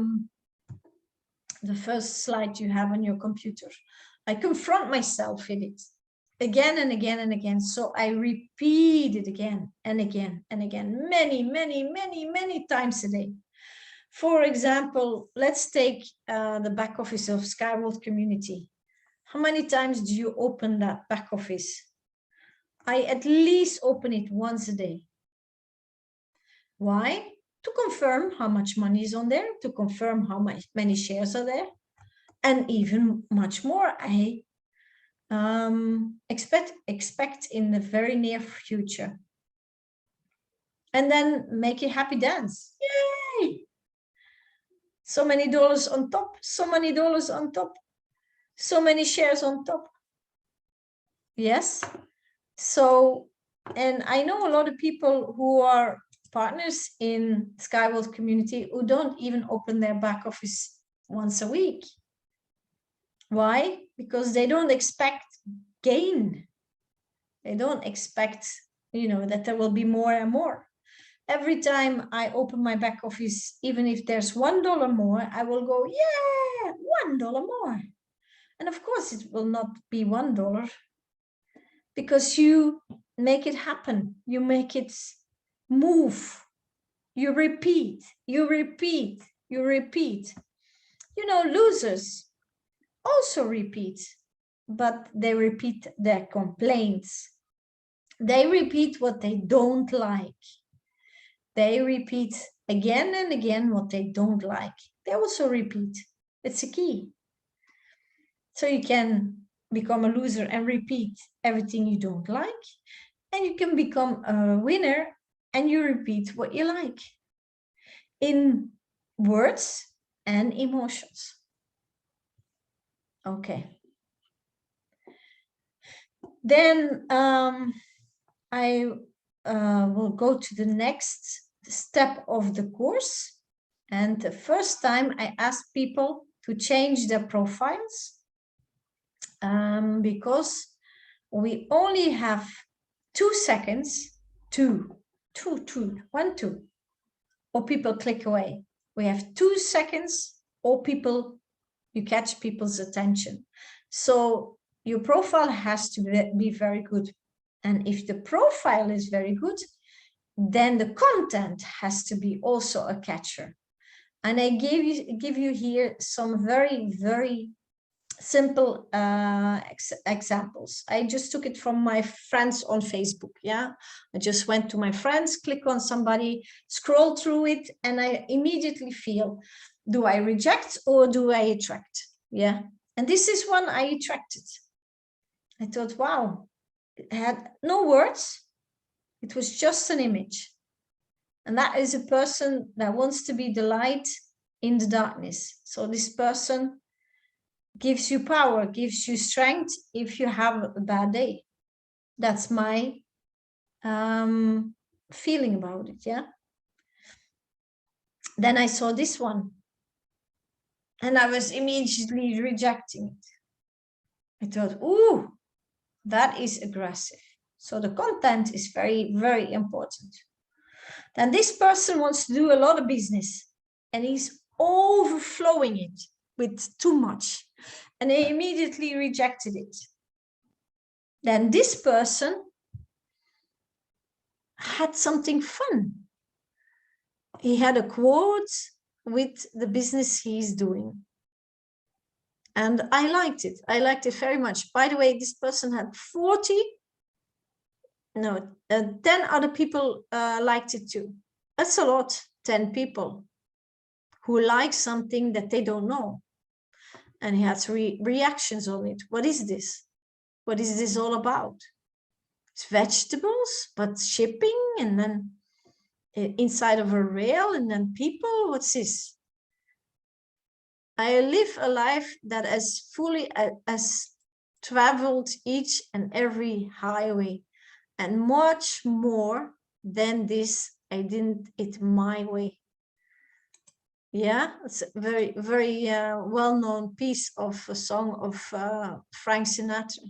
the first slide you have on your computer. I confront myself in it again and again and again. So I repeat it again and again and again, many times a day. For example, let's take the back office of Skyworld Community. How many times do you open that back office? I at least open it once a day. Why? To confirm how much money is on there, to confirm how many shares are there, and even much more I expect in the very near future. And then make a happy dance. Yay! So many dollars on top, so many dollars on top, so many shares on top. Yes. So, and I know a lot of people who are partners in Skyworld Community who don't even open their back office once a week. Why? Because they don't expect gain. They don't expect, you know, that there will be more and more. Every time I open my back office, even if there's $1 more, I will go, yeah, $1 more. And of course it will not be $1, because you make it happen. You make it move. You repeat, you repeat, you repeat. You know, losers also repeat, but they repeat their complaints. They repeat what they don't like. They repeat again and again what they don't like. They also repeat. It's a key. So you can become a loser and repeat everything you don't like. And you can become a winner and you repeat what you like in words and emotions. Okay. Then I will go to the next step of the course. And the first time I asked people to change their profiles because we only have 2 seconds, two, or people click away. We have 2 seconds, or you catch people's attention. So your profile has to be very good. And if the profile is very good, then the content has to be also a catcher. And I give you here some very, very simple examples. I just took it from my friends on Facebook. Yeah, I just went to my friends, click on somebody, scroll through it, and I immediately feel, do I reject or do I attract? Yeah, and this is one I attracted. I thought, wow, it had no words. It was just an image. And that is a person that wants to be the light in the darkness. So this person gives you power, gives you strength if you have a bad day. That's my feeling about it, yeah? Then I saw this one, and I was immediately rejecting it. I thought, ooh, that is aggressive. So the content is very, very important. Then this person wants to do a lot of business, and he's overflowing it with too much. And I immediately rejected it. Then this person had something fun. He had a quote with the business he's doing. And I liked it. I liked it very much. By the way, this person had 10 other people liked it too. That's a lot, 10 people who like something that they don't know. And he has reactions on it. What is this? What is this all about? It's vegetables, but shipping, and then inside of a rail, and then people. What's this? I live a life that as fully as traveled each and every highway, and much more than this. I didn't it my way. Yeah, it's a very, very well-known piece of a song of Frank Sinatra.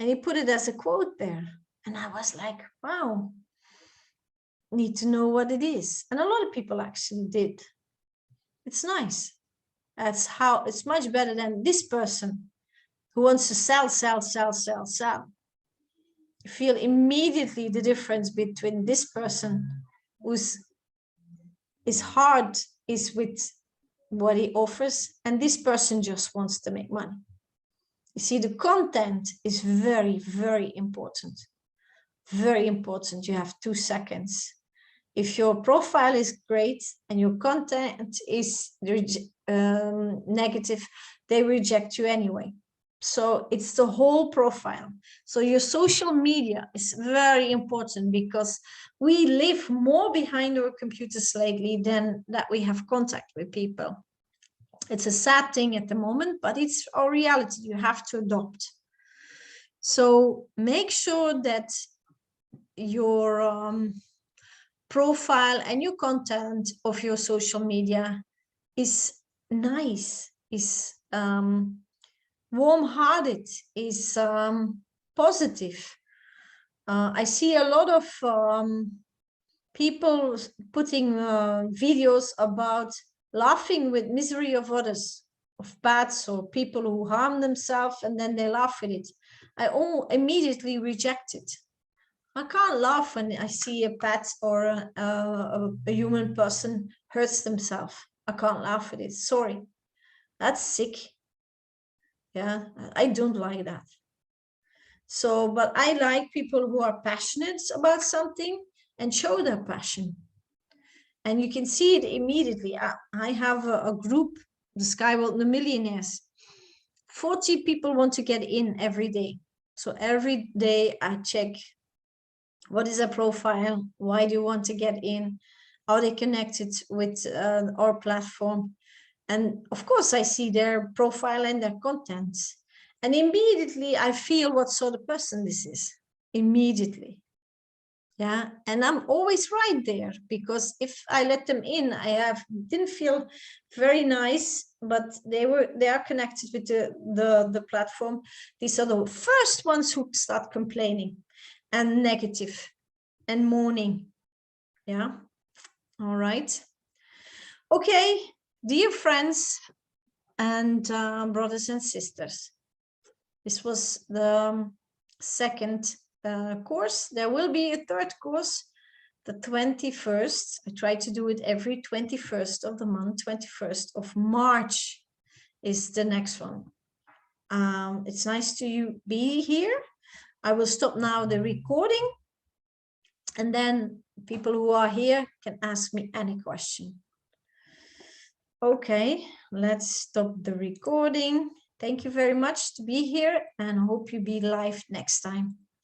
And he put it as a quote there. And I was like, wow, need to know what it is. And a lot of people actually did. It's nice. That's how it's much better than this person who wants to sell. You feel immediately the difference between this person whose heart is with what he offers, and this person just wants to make money. You see, the content is very, very important. Very important. You have 2 seconds. If your profile is great and your content is negative, they reject you anyway. So it's the whole profile. So your social media is very important, because we live more behind our computers lately than that we have contact with people. It's a sad thing at the moment, but it's our reality. You have to adopt. So make sure that your profile and your content of your social media is nice, is warm-hearted, is positive. I see a lot of people putting videos about laughing with misery of others, of pets or people who harm themselves, and then they laugh at it. I immediately reject it. I can't laugh when I see a pet or a human person hurts themselves. I can't laugh at it. Sorry, that's sick. Yeah, I don't like that. So, but I like people who are passionate about something and show their passion. And you can see it immediately. I have a group, the Sky World, the Millionaires. 40 people want to get in every day. So every day I check, what is their profile? Why do you want to get in? Are they connected with our platform? And of course, I see their profile and their contents. And immediately I feel what sort of person this is. Immediately. Yeah, and I'm always right there, because if I let them in, didn't feel very nice, but they are connected with the platform. These are the first ones who start complaining and negative and moaning. Yeah. All right. Okay, dear friends and brothers and sisters, this was the second course. There will be a third course, the 21st. I try to do it every 21st of the month. 21st of March is the next one. It's nice to be here. I will stop now the recording, and then people who are here can ask me any question. Okay, let's stop the recording. Thank you very much to be here, and hope you be live next time.